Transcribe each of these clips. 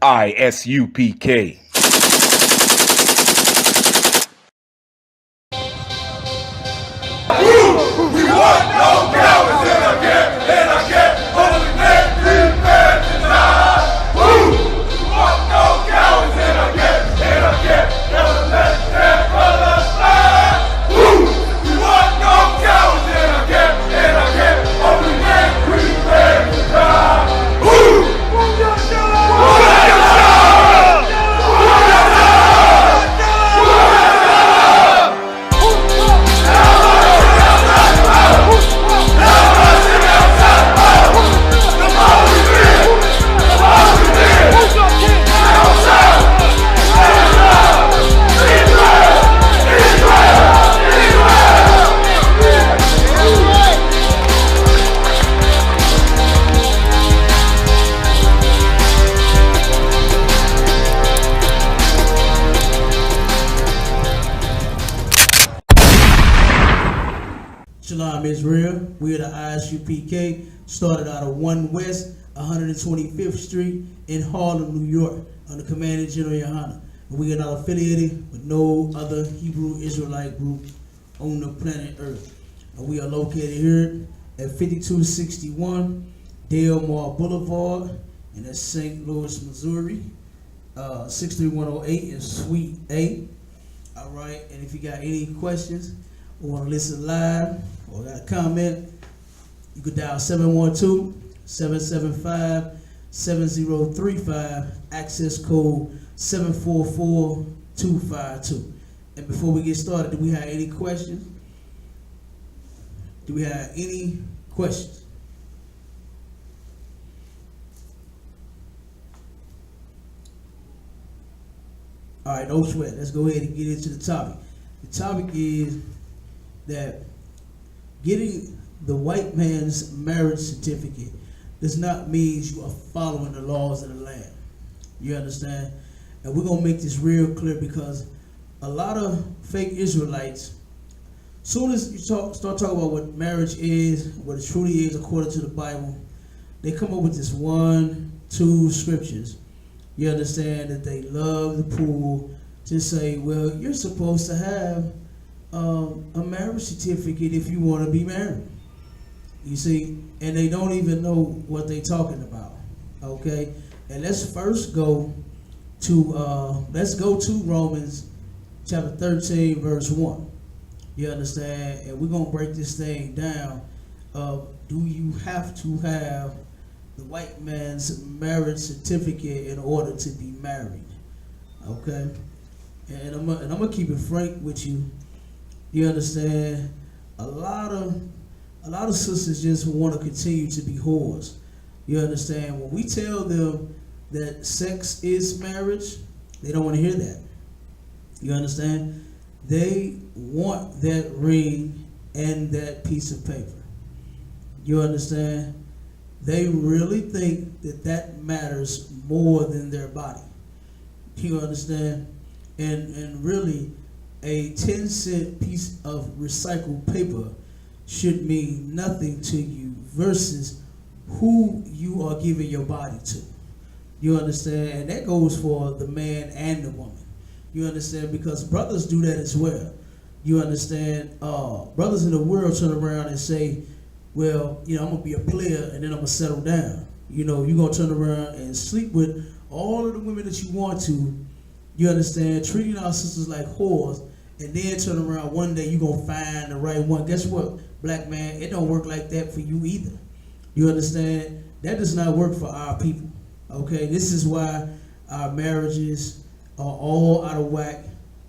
I.S.U.P.K. We want no cowards in our camp, and our camp only men prepare to die. We want no cowards in our camp, and our camp never let their brothers fly. We want no cowards in our camp, and our camp only men prepare to die. Shalom, Israel. We are the I.S.U.P.K. Started out of 1 West, 125th Street in Harlem, New York, under command of GEN.YAHANNA. We are not affiliated with no other Hebrew Israelite group on the planet Earth. We are located here at 5261 Delmar Boulevard, and that's St. Louis, Missouri. 63108 is Suite A. All right, and if you got any questions or want to listen live or got a comment, you could dial 712-775-7035, access code 744252. And before we get started, do we have any questions? Do we have any questions? All right, no sweat. Let's go ahead and get into the topic. The topic is that getting the white man's marriage certificate does not mean you are following the laws of the land. You understand? And we're going to make this real clear, because a lot of fake Israelites, soon as you start talking about what marriage is, what it truly is according to the Bible, they come up with this 1, 2 scriptures. You understand, that they love the pool to say, well, you're supposed to have a marriage certificate if you want to be married. You see, and they don't even know what they're talking about. Okay, and let's first go to Romans chapter 13 verse 1. You understand? And we're gonna break this thing down. Do you have to have the white man's marriage certificate in order to be married? Okay, and I'm gonna keep it frank with you. You understand? A lot of sisters just want to continue to be whores. You understand? When we tell them that sex is marriage, they don't want to hear that. You understand? They want that ring and that piece of paper. You understand? They really think that that matters more than their body. You understand? And really, a 10-cent piece of recycled paper should mean nothing to you versus who you are giving your body to. You understand? And that goes for the man and the woman. You understand? Because brothers do that as well. You understand? Brothers in the world turn around and say, well, I'm going to be a player and then I'm going to settle down. You're going to turn around and sleep with all of the women that you want to. You understand? Treating our sisters like whores, and then turn around one day you're going to find the right one. Guess what, black man? It don't work like that for you either. You understand? That does not work for our people. Okay? This is why our marriages are all out of whack.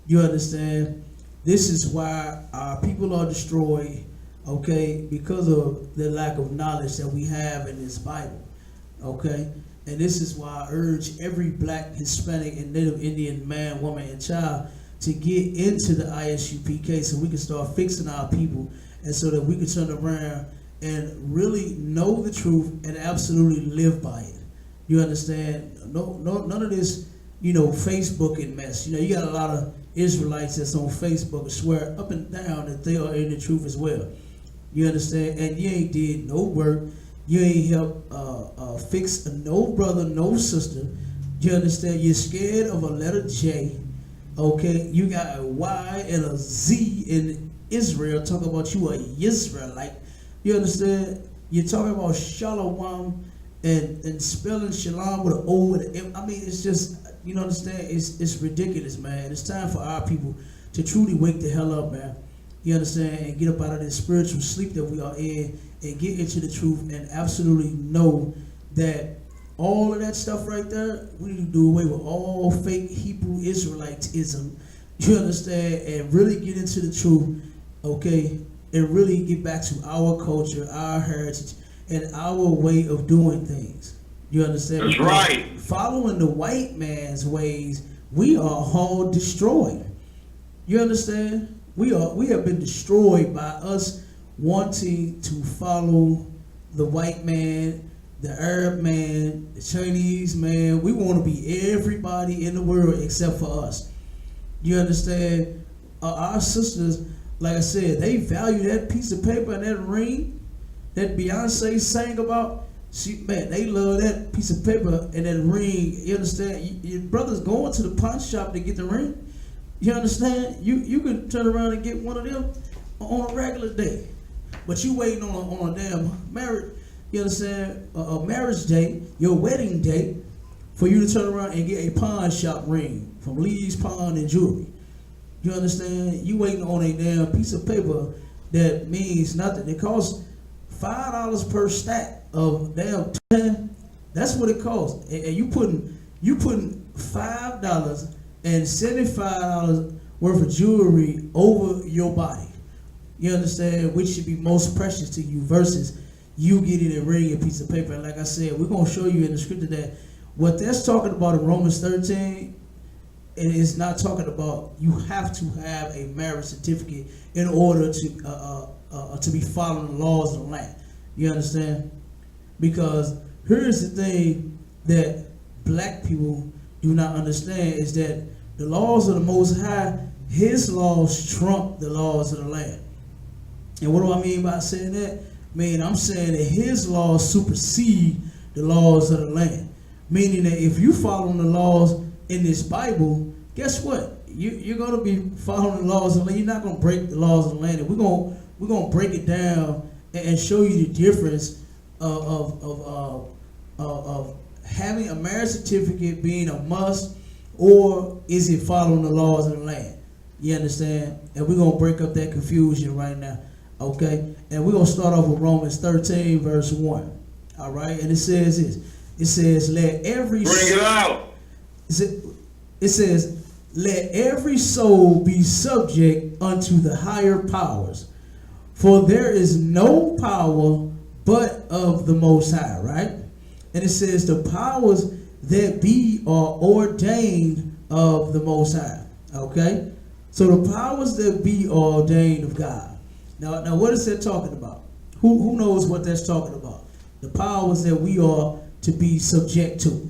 You understand? This is why our people are destroyed, okay, because of the lack of knowledge that we have in this Bible. Okay? And this is why I urge every black, Hispanic, and Native Indian man, woman, and child to get into the I.S.U.P.K. so we can start fixing our people, and so that we can turn around and really know the truth and absolutely live by it. You understand? No, none of this, Facebooking mess. You got a lot of Israelites that's on Facebook and swear up and down that they are in the truth as well. You understand? And you ain't did no work. You ain't helped fix no brother, no sister You understand? You're scared of a letter J. Okay, you got a Y and a Z in Israel. Talk about you a Israelite. You understand? You're talking about shalom and spelling shalom with an O and an M. I mean, it's just, you know, understand? It's ridiculous, man. It's time for our people to truly wake the hell up, man. You understand? And get up out of this spiritual sleep that we are in and get into the truth and absolutely know that all of that stuff right there, we need to do away with all fake Hebrew Israelitism. You understand? And really get into the truth, okay? And really get back to our culture, our heritage, and our way of doing things. You understand? That's right. Following the white man's ways, we are all destroyed. You understand? We have been destroyed by us wanting to follow the white man, the Arab man, the Chinese man. We want to be everybody in the world except for us. You understand? Our sisters, like I said, they value that piece of paper and that ring that Beyonce sang about. Man, they love that piece of paper and that ring. You understand? Your brother's going to the pawn shop to get the ring. You understand? You can turn around and get one of them on a regular day, but you waiting on a damn marriage. You understand? A marriage day, your wedding day, for you to turn around and get a pawn shop ring from Lee's Pawn and Jewelry. You understand? You waiting on a damn piece of paper that means nothing. It costs $5 per stack of damn 10. That's what it costs. And you putting $5 and $75 worth of jewelry over your body. You understand? Which should be most precious to you versus you getting a ring, a piece of paper. And like I said, we're going to show you in the scripture that what that's talking about in Romans 13, it is not talking about you have to have a marriage certificate in order to be following the laws of the land. You understand? Because here's the thing that black people do not understand is that the laws of the Most High, his laws trump the laws of the land. And what do I mean by saying that? I'm saying that his laws supersede the laws of the land. Meaning that if you follow the laws in this Bible, guess what? You're going to be following the laws of the land. You're not going to break the laws of the land. And we're going to break it down and show you the difference of having a marriage certificate being a must, or is it following the laws of the land? You understand? And we're going to break up that confusion right now. Okay? And we're going to start off with Romans 13, verse 1. All right? And it says this. It says, let every... Bring it out. It says, let every soul be subject unto the higher powers. For there is no power but of the Most High, right? And it says the powers that be are ordained of the Most High, okay? So the powers that be are ordained of God. Now what is that talking about? Who knows what that's talking about? The powers that we are to be subject to.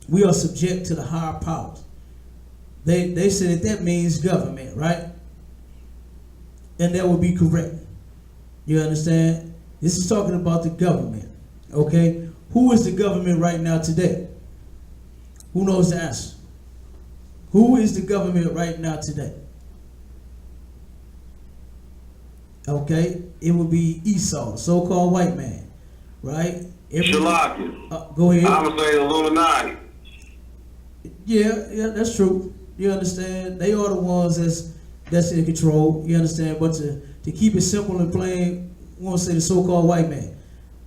We are subject to the higher powers. They said that means government, right? And that would be correct. You understand? This is talking about the government, okay? Who is the government right now today? Who knows the answer? Who is the government right now today? Okay, it would be Esau, the so-called white man, right? SHALAM. Go ahead. I would say the Illuminati. Yeah, that's true. You understand? They are the ones that's in control. You understand? But to keep it simple and plain, we want to say the so-called white man.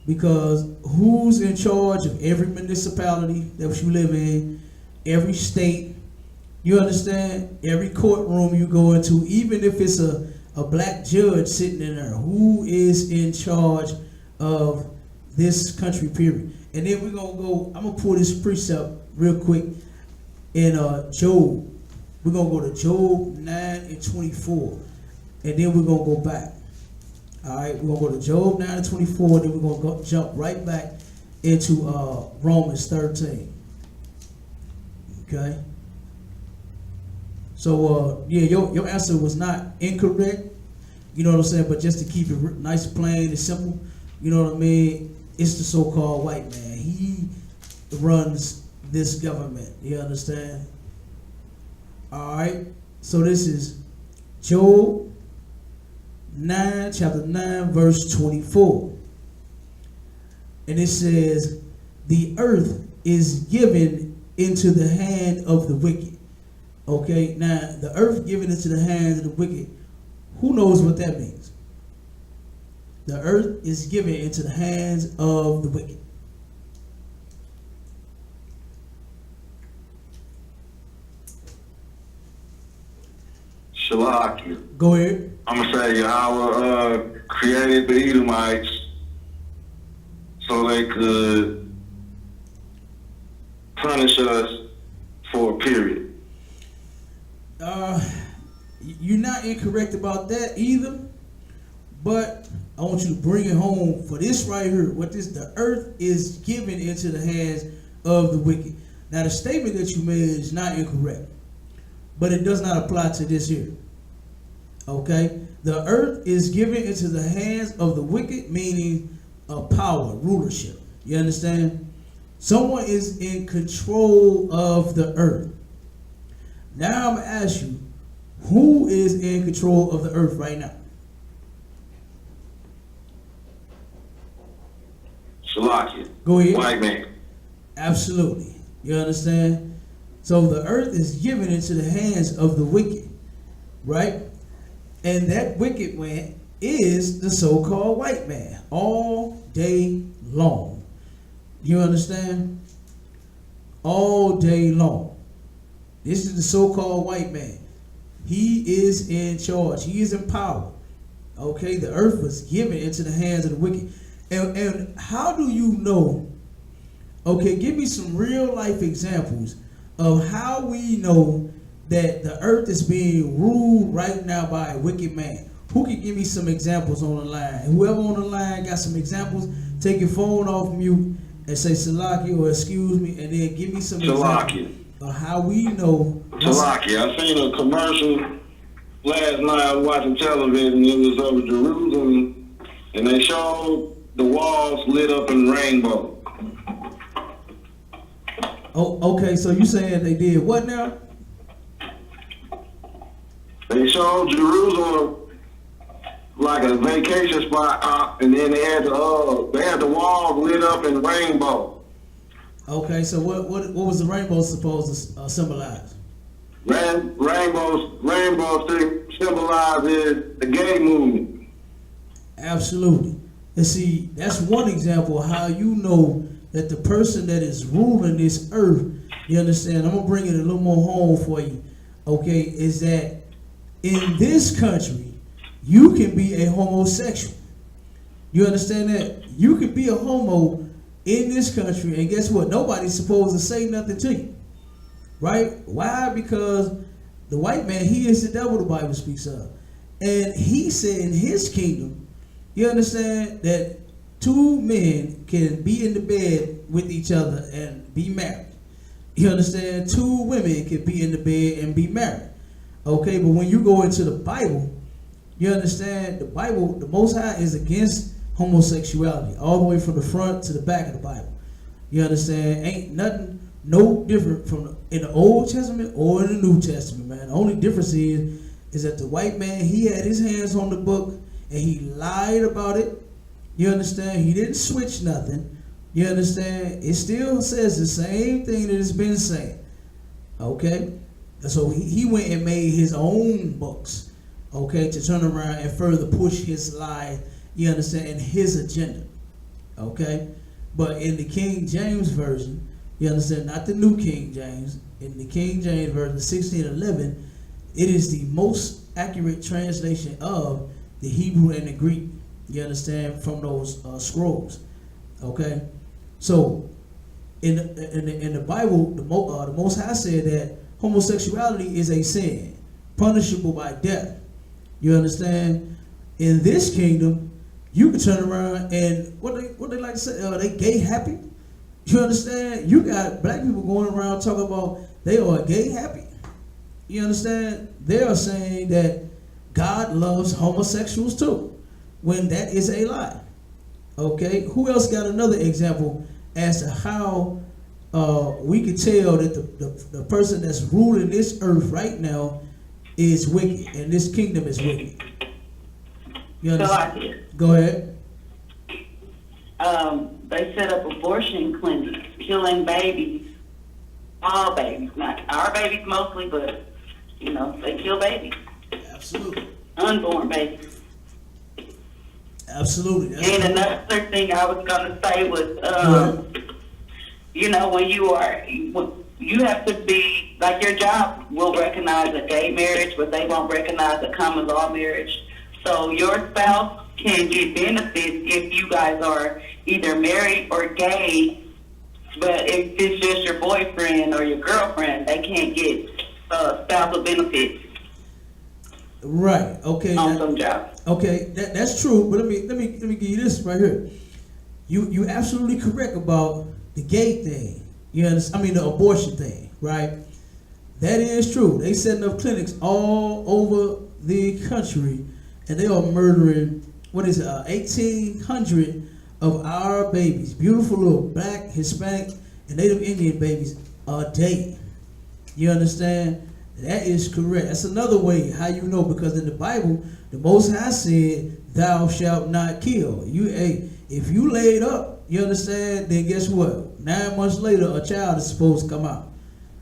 Because who's in charge of every municipality that you live in, every state, you understand? Every courtroom you go into, even if it's a black judge sitting in there, who is in charge of this country, period? And then we're going to go, I'm going to pull this precept real quick in Job. We're going to go to Job 9:24. And then we're going to go back. All right, we're going to go to Job 9:24. Then we're going to jump right back into Romans 13. Okay? So, yeah, your answer was not incorrect. You know what I'm saying? But just to keep it nice, plain, and simple, you know what I mean? It's the so-called white man. He runs this government. You understand? All right. So this is Job 9, chapter 9, verse 24. And it says, the earth is given into the hand of the wicked. Okay, now the earth given into the hands of the wicked, who knows what that means? The earth is given into the hands of the wicked. Shalaki. Go ahead. I'm gonna say Yahweh created the Edomites so they could punish us for a period. You're not incorrect about that either, but I want you to bring it home for this right here. The earth is given into the hands of the wicked. Now the statement that you made is not incorrect, but it does not apply to this here. Okay, the earth is given into the hands of the wicked, meaning power, rulership. You understand? Someone is in control of the earth. Now I'm gonna ask you, who is in control of the earth right now? Shalaki. Go ahead. White man. Absolutely. You understand? So the earth is given into the hands of the wicked, right? And that wicked man is the so-called white man all day long. You understand? All day long. This is the so-called white man. He is in charge. He is in power. Okay, the earth was given into the hands of the wicked. And how do you know? Okay, give me some real life examples of how we know that the earth is being ruled right now by a wicked man. Who can give me some examples on the line? Whoever on the line got some examples, take your phone off mute and say Salaki or excuse me, and then give me some examples of how we know. Salaki. I seen a commercial last night. I was watching television. It was over Jerusalem, and they showed the walls lit up in rainbow. Oh, okay. So you saying they did what now? They showed Jerusalem like a vacation spot, and then they had the walls lit up in rainbow. Okay, so what was the rainbow supposed to symbolize? Rainbow symbolizes the gay movement. Absolutely. And see, that's one example of how you know that the person that is ruling this earth, you understand, I'm going to bring it a little more home for you, okay, is that in this country, you can be a homosexual. You understand that? You can be a homo in this country, and guess what? Nobody's supposed to say nothing to you. Right? Why? Because the white man, he is the devil, the Bible speaks of. And he said in his kingdom, you understand that two men can be in the bed with each other and be married. You understand? Two women can be in the bed and be married. Okay, but when you go into the Bible, you understand the Bible, the Most High is against homosexuality, all the way from the front to the back of the Bible. You understand? Ain't nothing no different from in the Old Testament or in the New Testament, man. The only difference is that the white man, he had his hands on the book and he lied about it. You understand? He didn't switch nothing. You understand? It still says the same thing that it's been saying. Okay? So he went and made his own books, okay, to turn around and further push his lie, you understand, and his agenda, okay? But in the King James Version, you understand, not the New King James, in the King James Version, 1611, it is the most accurate translation of the Hebrew and the Greek, you understand, from those scrolls, okay? So in the Bible, the Most High said that homosexuality is a sin, punishable by death. You understand? In this kingdom, you can turn around and what they like to say, they gay happy. You understand? You got black people going around talking about they are gay happy. You understand? They are saying that God loves homosexuals too, when that is a lie. Okay? Who else got another example as to how we can tell that the person that's ruling this earth right now is wicked, and this kingdom is wicked. You understand? Go ahead. They set up abortion clinics, killing babies, all babies, not our babies mostly, but they kill babies. Absolutely. Unborn babies. Absolutely. And another thing I was gonna say was, when you have to be like, your job will recognize a gay marriage, but they won't recognize a common law marriage. So your spouse can get benefits if you guys are either married or gay, but if it's just your boyfriend or your girlfriend, they can't get spousal benefits. Right. Okay. On some jobs. Okay, that's true. But let me give you this right here. You absolutely correct about the gay thing. You understand? I mean the abortion thing, right? That is true. They setting up clinics all over the country, and they are murdering 1,800 of our babies, beautiful little Black, Hispanic, and Native Indian babies a day. You understand? That is correct. That's another way how you know, because in the Bible, the Most High said, "Thou shalt not kill." If you laid up, you understand? Then guess what? 9 months later, a child is supposed to come out.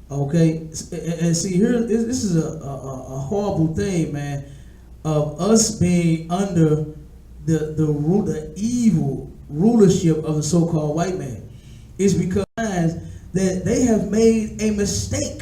Okay, and see here, this is a horrible thing, man, of us being under the evil rulership of the so-called white man. It's because that they have made a mistake.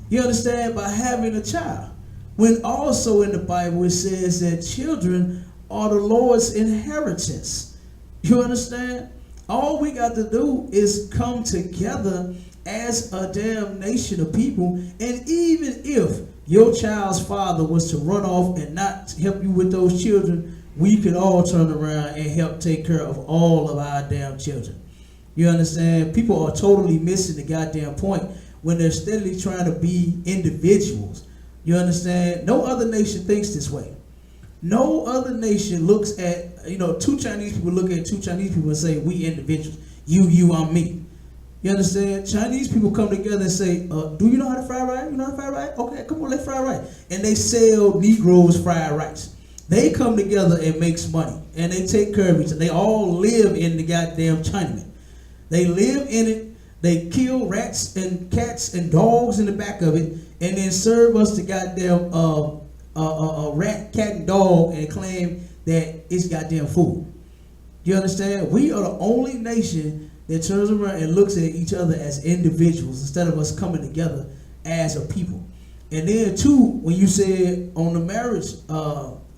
You understand? By having a child. When also in the Bible it says that children are the Lord's inheritance. You understand? All we got to do is come together as a damn nation of people. And even if your child's father was to run off and not help you with those children, we could all turn around and help take care of all of our damn children. You understand? People are totally missing the goddamn point when they're steadily trying to be individuals. You understand? No other nation thinks this way. No other nation looks at, two Chinese people look at two Chinese people and say, we individuals. You, I'm me. You understand? Chinese people come together and say, do you know how to fry rice? You know how to fry rice? Okay, come on, let's fry rice. And they sell Negroes fried rice. They come together and makes money. And they take care of each other. They all live in the goddamn Chinaman. They live in it. They kill rats and cats and dogs in the back of it, and then serve us the goddamn rat, cat, and dog, and claim that it's goddamn food. You understand? We are the only nation that turns around and looks at each other as individuals instead of us coming together as a people. And then too, when you said on the marriage,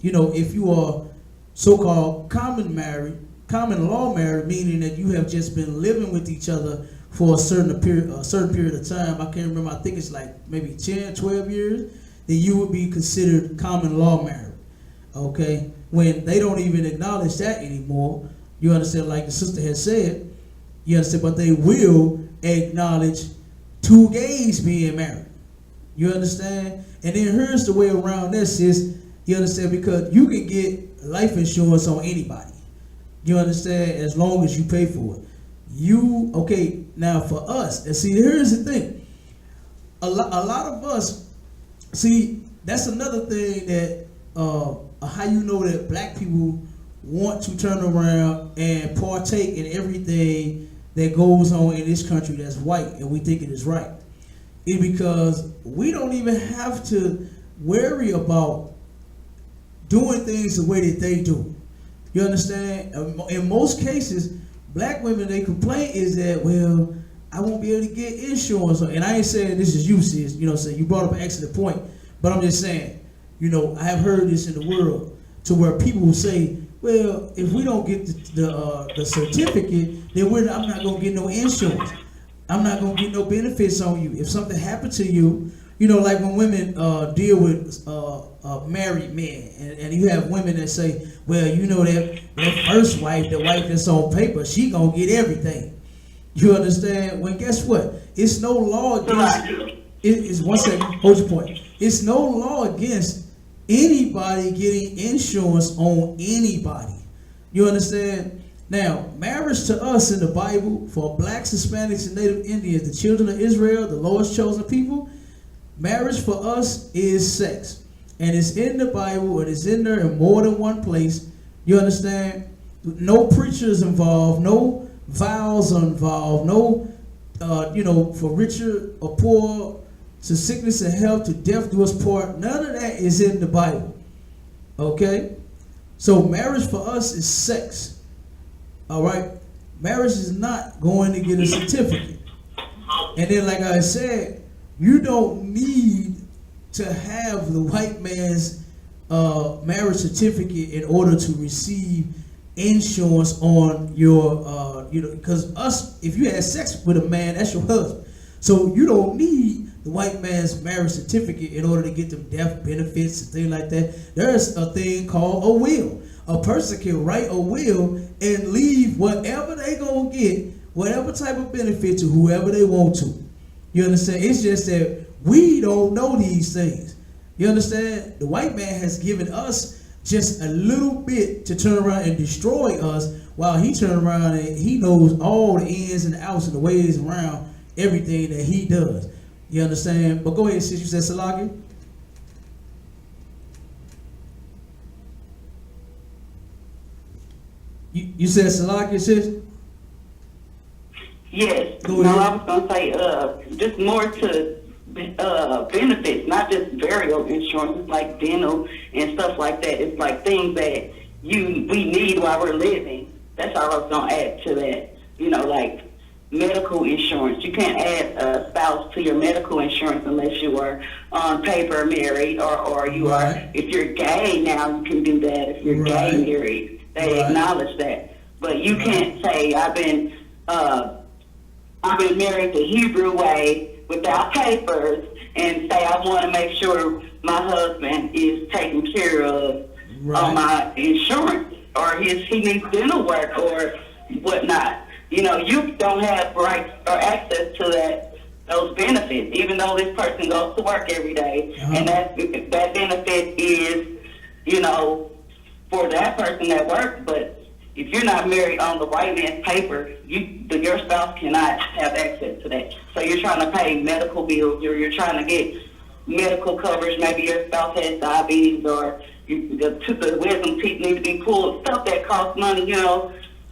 if you are so-called common law married, meaning that you have just been living with each other for a certain period of time, I can't remember, I think it's like maybe 10, 12 years, then you would be considered common law married. Okay? When they don't even acknowledge that anymore, you understand, like the sister has said, you understand, but they will acknowledge two gays being married. You understand? And then here's the way around this is, you understand, because you can get life insurance on anybody. You understand? As long as you pay for it. Now for us, and see, here's the thing. A lot of us, see, that's another thing that, how you know that black people want to turn around and partake in everything that goes on in this country that's white, and we think it is right. It's because we don't even have to worry about doing things the way that they do. You understand? In most cases, black women, they complain is that, well, I won't be able to get insurance. And I ain't saying this is you, sis. You brought up an excellent point. But I'm just saying, I have heard this in the world to where people will say, well, if we don't get the certificate, then I'm not going to get no insurance. I'm not going to get no benefits on you. If something happened to you, like when women deal with married men, and you have women that say, well, that first wife, the wife that's on paper, she going to get everything. You understand? Well, guess what? It's no law against, one second, hold your point. It's no law against anybody getting insurance on anybody. You understand? Now, marriage to us in the Bible, for blacks, Hispanics, and Native Indians, the children of Israel, the Lord's chosen people, marriage for us is sex. And it's in the Bible, and it's in there in more than one place. You understand? No preachers involved, no vows are involved, no, for richer or poor, to sickness and health, to death do us part. None of that is in the Bible. Okay? So marriage for us is sex. All right, marriage is not going to get a certificate. And then, like I said, you don't need to have the white man's marriage certificate in order to receive insurance on your, because if you had sex with a man, that's your husband. So you don't need the white man's marriage certificate in order to get them death benefits and things like that. There's a thing called a will. A person can write a will and leave whatever they gonna get, whatever type of benefit to whoever they want to. You understand? It's just that we don't know these things. You understand? The white man has given us just a little bit to turn around and destroy us, while he turns around and he knows all the ins and the outs and the ways around everything that he does. You understand? But go ahead, sis. You said Salaki? You said Salaki, sis? Yes. Go No, ahead. I was going to say just more to benefits, not just burial insurance, like dental and stuff like that. It's like things that we need while we're living. That's all I was going to add to that. Like medical insurance. You can't add a spouse to your medical insurance unless you are on paper married, or you Right. are. If you're gay now, you can do that. If you're Right. gay married, they Right. acknowledge that. But you can't say I've been married the Hebrew way without papers and say I want to make sure my husband is taken care of on my insurance, or he needs dental work or whatnot. You don't have rights or access to those benefits, even though this person goes to work every day, and that benefit is, for that person that works. But if you're not married on the white man's paper, your spouse cannot have access to that. So you're trying to pay medical bills, or you're trying to get medical coverage. Maybe your spouse has diabetes, or the wisdom teeth need to be pulled. Stuff that costs money,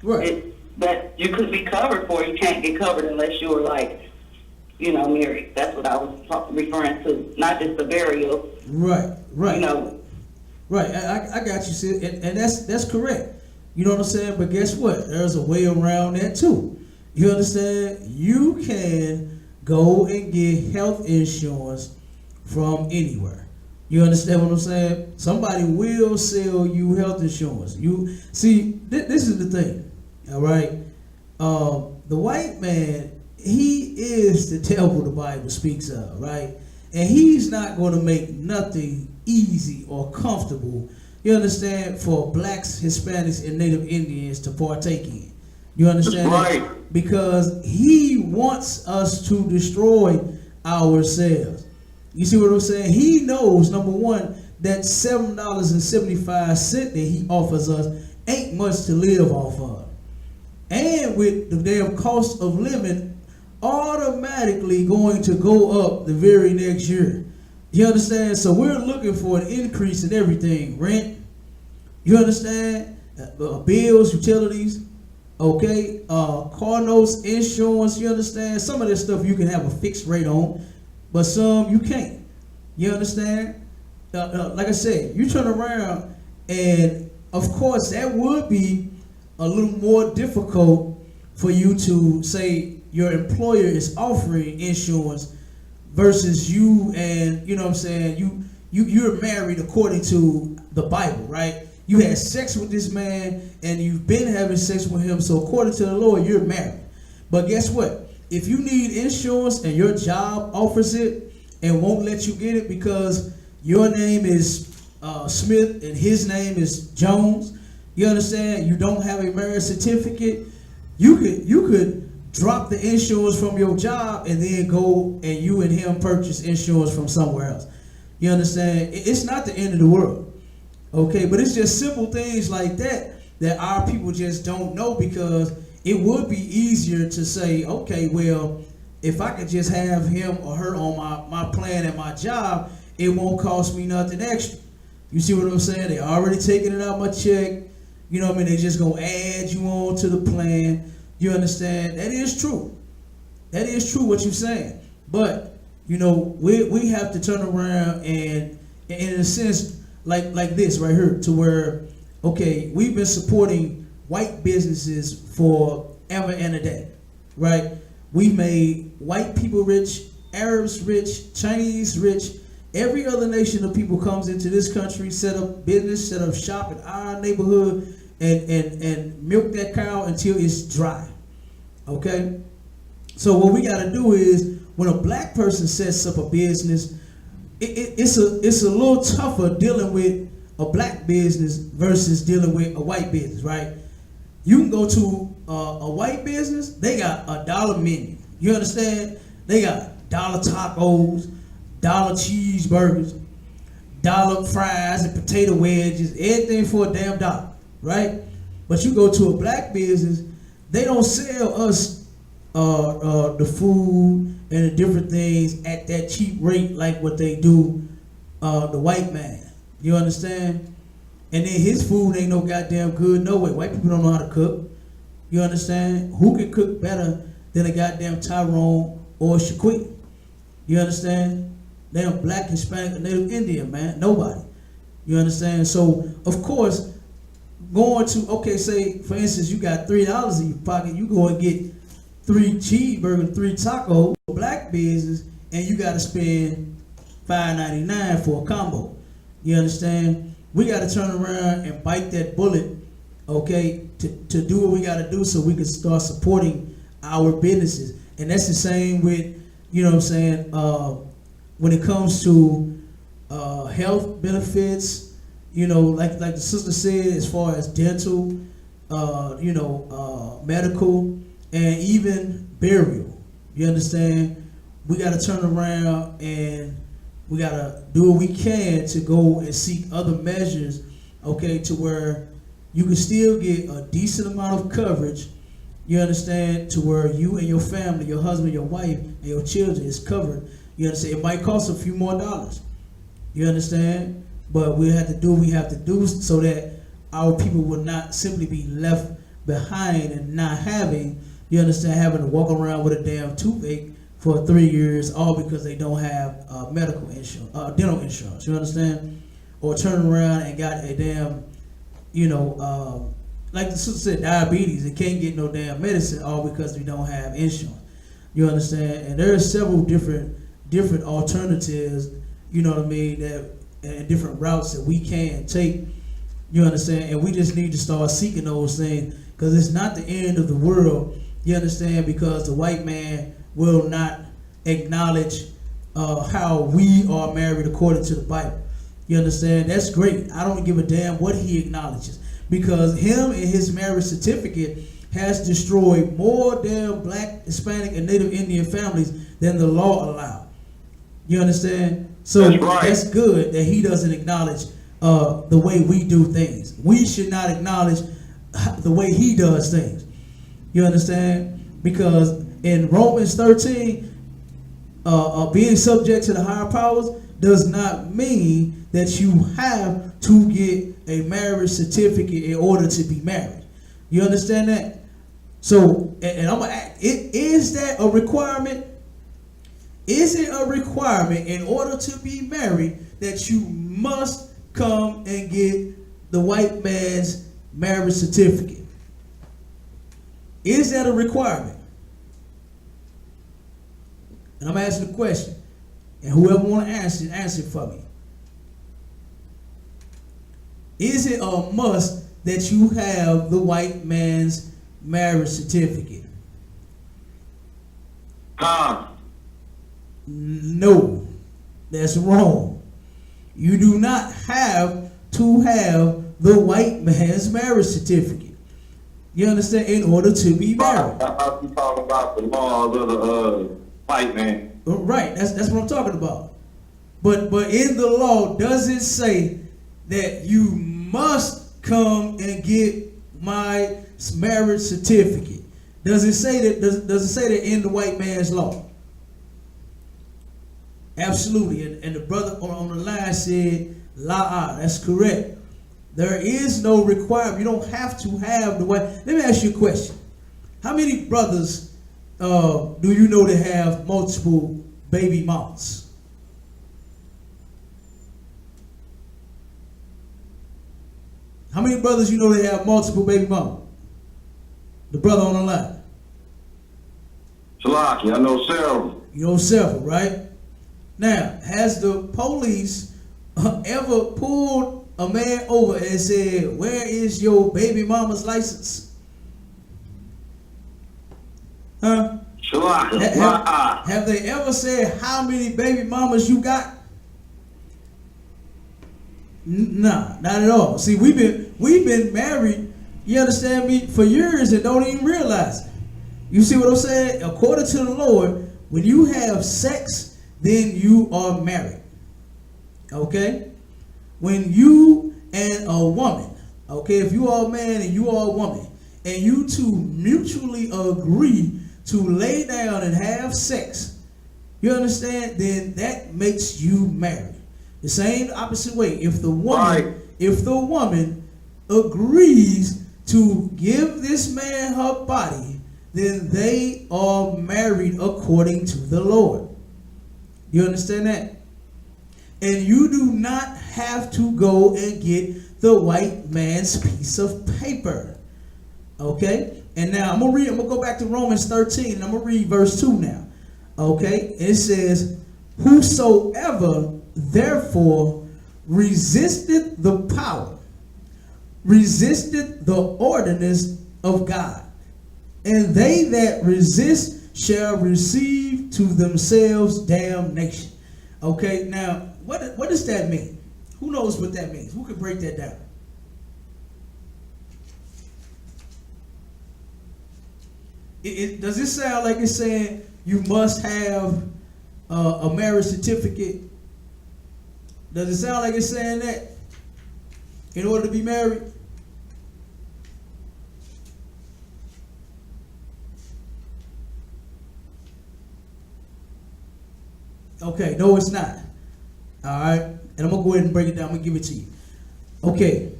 Right. that you could be covered for. You can't get covered unless you were married. That's what I was referring to, not just the burial. Right. Right. I got you, sis, and that's correct. You know what I'm saying? But guess what? There's a way around that too. You understand? You can go and get health insurance from anywhere. You understand what I'm saying? Somebody will sell you health insurance. You see, this is the thing. All right. The white man, he is the devil the Bible speaks of, right? And he's not going to make nothing easy or comfortable, you understand, for blacks, Hispanics, and Native Indians to partake in. You understand? Right. Because he wants us to destroy ourselves. You see what I'm saying? He knows, number one, that $7.75 that he offers us ain't much to live off of. And with the damn cost of living automatically going to go up the very next year. You understand? So we're looking for an increase in everything. Rent, you understand? Bills, utilities, okay? Car notes, insurance, you understand? Some of this stuff you can have a fixed rate on, but some you can't. You understand? Like I said, you turn around and of course that would be a little more difficult for you to say your employer is offering insurance versus you, and you know what I'm saying, you're married according to the Bible, right? You had sex with this man and you've been having sex with him, so according to the Lord, you're married. But guess what? If you need insurance and your job offers it and won't let you get it because your name is Smith and his name is Jones, you understand? You don't have a marriage certificate. You could drop the insurance from your job and then go and you and him purchase insurance from somewhere else. You understand? It's not the end of the world. Okay, but it's just simple things like that that our people just don't know, because it would be easier to say, okay, well, if I could just have him or her on my plan at my job, it won't cost me nothing extra. You see what I'm saying? They already taking it out my check. You know what I mean? They just gonna add you on to the plan. You understand? That is true. That is true what you're saying. But, you know, we have to turn around and in a sense, like this right here, to where, okay, we've been supporting white businesses for ever and a day, right? We made white people rich, Arabs rich, Chinese rich. Every other nation of people comes into this country, set up business, set up shop in our neighborhood, and milk that cow until it's dry. Okay? So what we got to do is, when a black person sets up a business, it's a little tougher dealing with a black business versus dealing with a white business, right? You can go to a white business, they got a dollar menu. You understand? They got dollar tacos, dollar cheeseburgers, dollar fries and potato wedges, everything for a damn dollar, right? But you go to a black business, they don't sell us the food and the different things at that cheap rate like what they do the white man. You understand? And then his food ain't no goddamn good no way. White people don't know how to cook. You understand? Who can cook better than a goddamn Tyrone or SKYPE? You understand? They are black, Hispanic, Native Indian, man. Nobody. You understand? So, of course, going to, okay, say, for instance, you got $3 in your pocket, you go and get 3 cheeseburgers, 3 tacos, black business, and you got to spend $5.99 for a combo. You understand? We got to turn around and bite that bullet, okay, to do what we got to do so we can start supporting our businesses. And that's the same with, you know what I'm saying, when it comes to health benefits, you know, like the sister said, as far as dental, medical, and even burial. You understand? We got to turn around and we got to do what we can to go and seek other measures, okay, to where you can still get a decent amount of coverage, you understand, to where you and your family, your husband, your wife, and your children is covered. You understand? It might cost a few more dollars. You understand? But we have to do what we have to do so that our people will not simply be left behind and not having, you understand, having to walk around with a damn toothache for 3 years, all because they don't have medical insurance, dental insurance. You understand? Or turn around and got a damn, like the sister said, diabetes, and can't get no damn medicine, all because we don't have insurance. You understand? And there are several different alternatives, you know what I mean, that and different routes that we can take. You understand? And we just need to start seeking those things, because it's not the end of the world. You understand? Because the white man will not acknowledge how we are married according to the Bible. You understand? That's great. I don't give a damn what he acknowledges, because him and his marriage certificate has destroyed more damn black, Hispanic, and Native Indian families than the law allowed. You understand? So that's good that he doesn't acknowledge the way we do things. We should not acknowledge the way he does things. You understand? Because in Romans 13, being subject to the higher powers does not mean that you have to get a marriage certificate in order to be married. You understand that? So, and I'm gonna ask, is that a requirement? Is it a requirement in order to be married that you must come and get the white man's marriage certificate? Is that a requirement? And I'm asking the question, and whoever want to answer it for me. Is it a must that you have the white man's marriage certificate? No, that's wrong. You do not have to have the white man's marriage certificate. You understand? In order to be married. You talking about the laws of the white man? Right. That's what I'm talking about. But in the law, does it say that you must come and get my marriage certificate. Does it say that? Does it say that in the white man's law? Absolutely. And the brother on the line said, "La." That's correct. There is no requirement. You don't have to have the white. Let me ask you a question. How many brothers do you know that have multiple baby mamas? How many brothers you know that have multiple baby mamas? The brother on the line. Shalaki, I know several. You know several, right? Now, has the police ever pulled a man over and said, "Where is your baby mama's license?" Huh? Shalaki, Have they ever said how many baby mamas you got? Nah, not at all. See, we've been married, you understand me, for years and don't even realize it. You see what I'm saying? According to the Lord, when you have sex, then you are married. Okay? When you and a woman, okay, if you are a man and you are a woman, and you two mutually agree to lay down and have sex, you understand? Then that makes you married. The same opposite way. If the woman agrees to give this man her body, then they are married according to the Lord. You understand that? And you do not have to go and get the white man's piece of paper. Okay? And now I'm gonna go back to Romans 13 and I'm gonna read verse 2 now. Okay? It says, "Whosoever therefore resisted the power, resisted the ordinance of God, and they that resist shall receive to themselves damnation." Okay, now what does that mean? Who knows what that means? Who can break that down? Does it sound like it's saying you must have a marriage certificate? Does it sound like it's saying that in order to be married? Okay, no, it's not. All right, and I'm gonna go ahead and break it down. I'm gonna give it to you. Okay,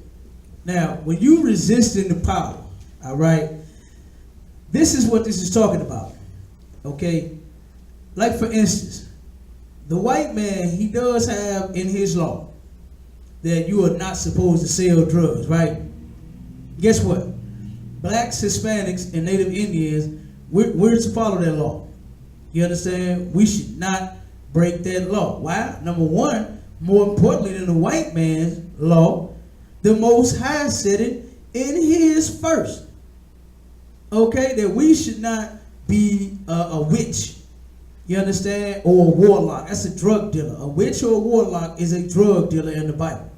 now when you resisting the power, all right, this is what this is talking about. Okay, like for instance, the white man, he does have in his law that you are not supposed to sell drugs, right? Guess what? Blacks, Hispanics, and Native Indians, we're to follow that law. You understand? We should not break that law. Why? Number one, more importantly than the white man's law, the Most High said it in his first. Okay, that we should not be a witch. You understand? Or a warlock. That's a drug dealer. A witch or a warlock is a drug dealer in the Bible.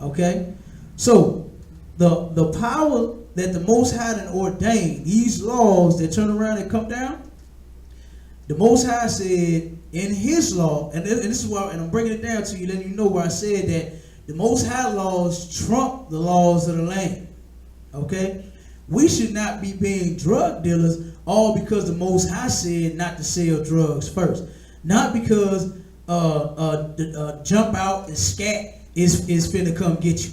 Okay? So, the power that the Most High had ordained, these laws that turn around and come down, the Most High said in his law, and this is why, and I'm bringing it down to you, letting you know where I said that the Most High laws trump the laws of the land. Okay? We should not be being drug dealers all because the Most High said not to sell drugs first. Not because jump out and scat is finna come get you.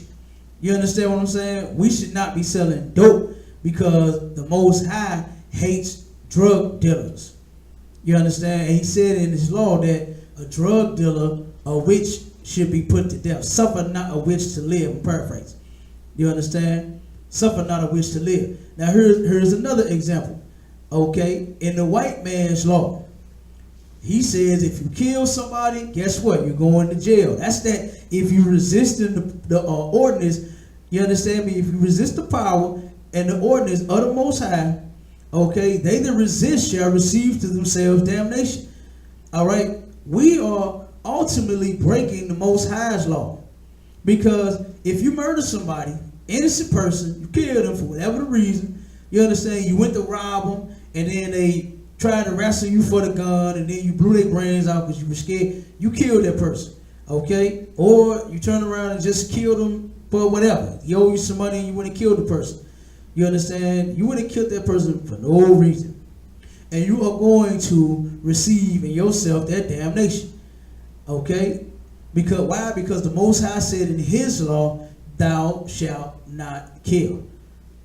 You understand what I'm saying? We should not be selling dope because the Most High hates drug dealers. You understand? And he said in his law that a drug dealer, a witch, should be put to death. Suffer not a witch to live. I'm paraphrasing. You understand? Suffer not a witch to live. Now here's another example. Okay, in the white man's law, he says if you kill somebody, guess what? You're going to jail. That's that. If you resist the ordinance, you understand me? If you resist the power and the ordinance of the Most High, okay, they that resist shall receive to themselves damnation. All right, we are ultimately breaking the Most High's law, because if you murder somebody, innocent person, you killed them for whatever the reason, you understand, you went to rob them, and then they tried to wrestle you for the gun, and then you blew their brains out because you were scared, you killed that person, okay? Or you turn around and just killed them for whatever. He owed you some money and you went and killed the person. You understand? You would have killed that person for no reason. And you are going to receive in yourself that damnation. Okay? Because why? Because the Most High said in his law, thou shalt not kill.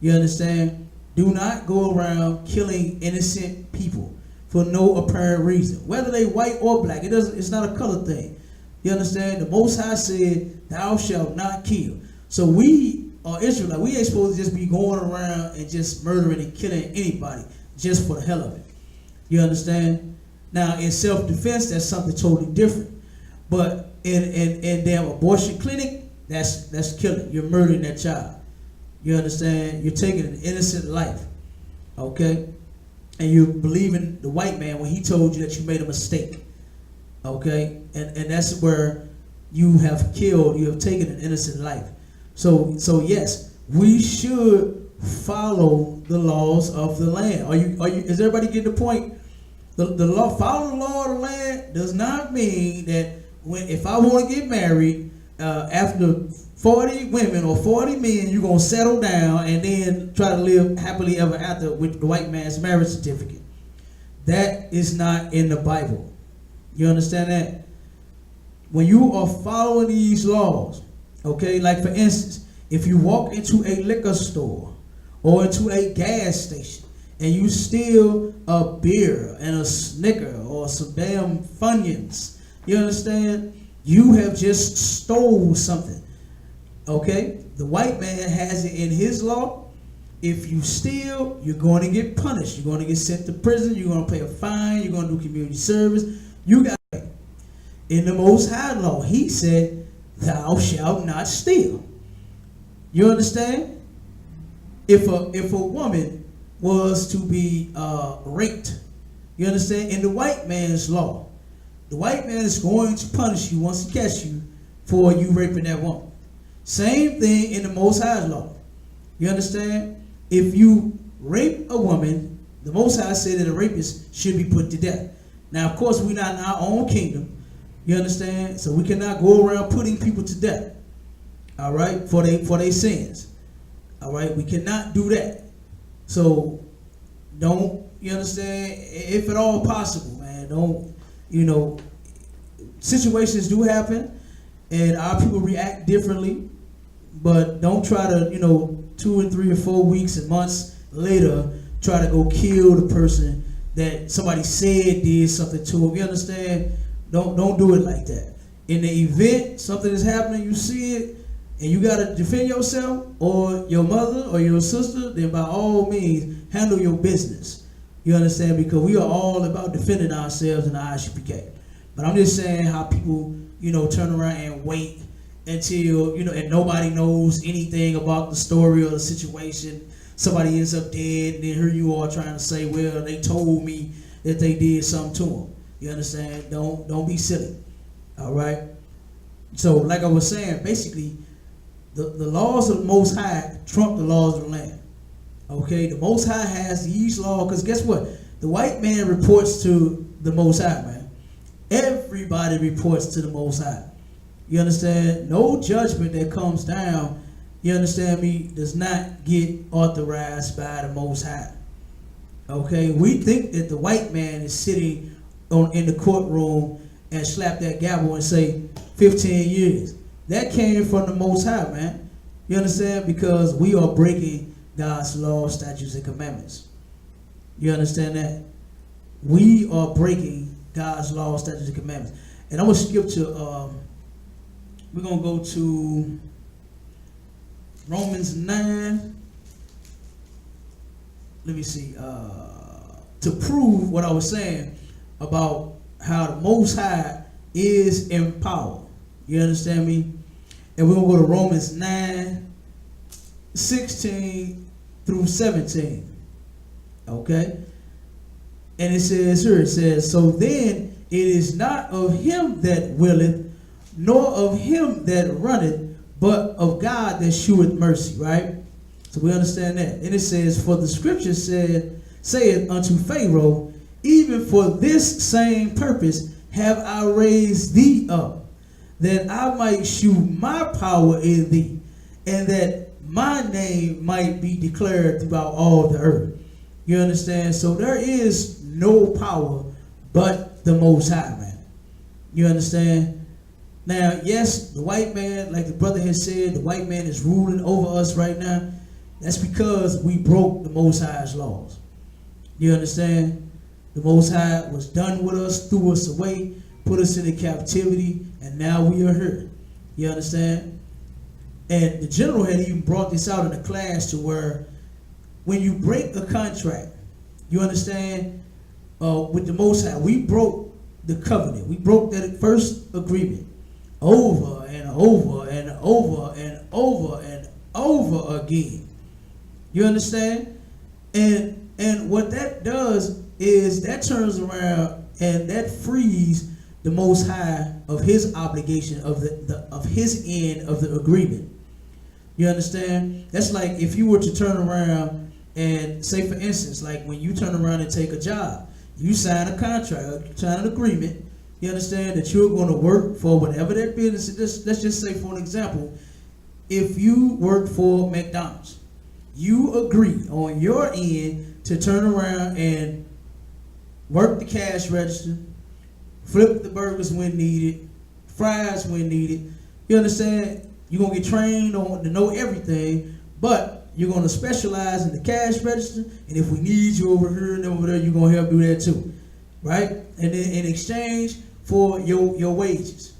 You understand? Do not go around killing innocent people for no apparent reason. Whether they white or black, it's not a color thing. You understand? The Most High said, thou shalt not kill. So we are Israelite. We ain't supposed to just be going around and just murdering and killing anybody just for the hell of it. You understand? Now, in self-defense, that's something totally different. But in damn abortion clinic, that's killing. You're murdering that child. You understand? You're taking an innocent life. Okay? And you're believing the white man when he told you that you made a mistake. Okay? And that's where you have killed, you have taken an innocent life. So yes, we should follow the laws of the land. Is everybody getting the point? The law, follow the law of the land does not mean that if I want to get married, after 40 women or 40 men, you're going to settle down and then try to live happily ever after with the white man's marriage certificate. That is not in the Bible. You understand that? When you are following these laws, okay, like for instance, if you walk into a liquor store or into a gas station and you steal a beer and a Snicker or some damn Funyuns, you understand? You have just stole something. Okay? The white man has it in his law. If you steal, you're going to get punished. You're going to get sent to prison. You're going to pay a fine. You're going to do community service. You got to pay. In the Most High law, he said, thou shalt not steal. You understand? If a woman was to be raped, you understand? In the white man's law, the white man is going to punish you once he catch you for you raping that woman. Same thing in the Most High's law. You understand? If you rape a woman, the Most High said that a rapist should be put to death. Now, of course, we're not in our own kingdom. You understand? So we cannot go around putting people to death. All right? For their sins. All right? We cannot do that. So don't, you understand? If at all possible, man, don't, situations do happen and our people react differently, but don't try to, 2 and 3 or 4 weeks and months later try to go kill the person that somebody said did something to them. You understand? Don't do it like that. In the event something is happening, you see it, and you got to defend yourself or your mother or your sister, then by all means, handle your business. You understand? Because we are all about defending ourselves in the I.S.U.P.K. But I'm just saying how people, turn around and wait until, and nobody knows anything about the story or the situation. Somebody ends up dead, and then here you are trying to say, well, they told me that they did something to them. You understand? Don't be silly. All right? So, like I was saying, basically, the laws of the Most High trump the laws of the land. Okay? The Most High has these laws, because guess what? The white man reports to the Most High, man. Everybody reports to the Most High. You understand? No judgment that comes down, you understand me, does not get authorized by the Most High. Okay? We think that the white man is sitting in the courtroom and slap that gavel and say 15 years. That came from the Most High, man. You understand? Because we are breaking God's laws, statutes, and commandments. You understand that? We are breaking God's laws, statutes, and commandments. And I'm going to skip to, we're going to go to Romans 9. Let me see. To prove what I was saying about how the Most High is in power. You understand me? And we're going to go to Romans 9, 16 through 17. Okay? And it says here, so then it is not of him that willeth, nor of him that runneth, but of God that sheweth mercy, right? So we understand that. And it says, for the scripture saith unto Pharaoh, even for this same purpose have I raised thee up, that I might shew my power in thee, and that my name might be declared throughout all the earth. You understand? So there is no power but the Most High, man. You understand? Now, yes, the white man, like the brother has said, the white man is ruling over us right now. That's because we broke the Most High's laws. You understand? The Most High was done with us, threw us away, put us into captivity, and now we are here. You understand? And the general had even brought this out in the class to where when you break a contract, you understand, with the Most High, we broke the covenant. We broke that first agreement over and over and over and over and over again. You understand? And what that does is that turns around and that frees the Most High of his obligation of of his end of the agreement. You understand? That's like if you were to turn around and say, for instance, like when you turn around and take a job, you sign a contract, you sign an agreement. You understand that you're going to work for whatever that business is. Let's just say, for an example, if you work for McDonald's, you agree on your end to turn around and work the cash register, flip the burgers when needed, fries when needed. You understand? You're going to get trained on to know everything, but you're going to specialize in the cash register, and if we need you over here and over there, you're going to help do that too, right? And then in exchange for your wages.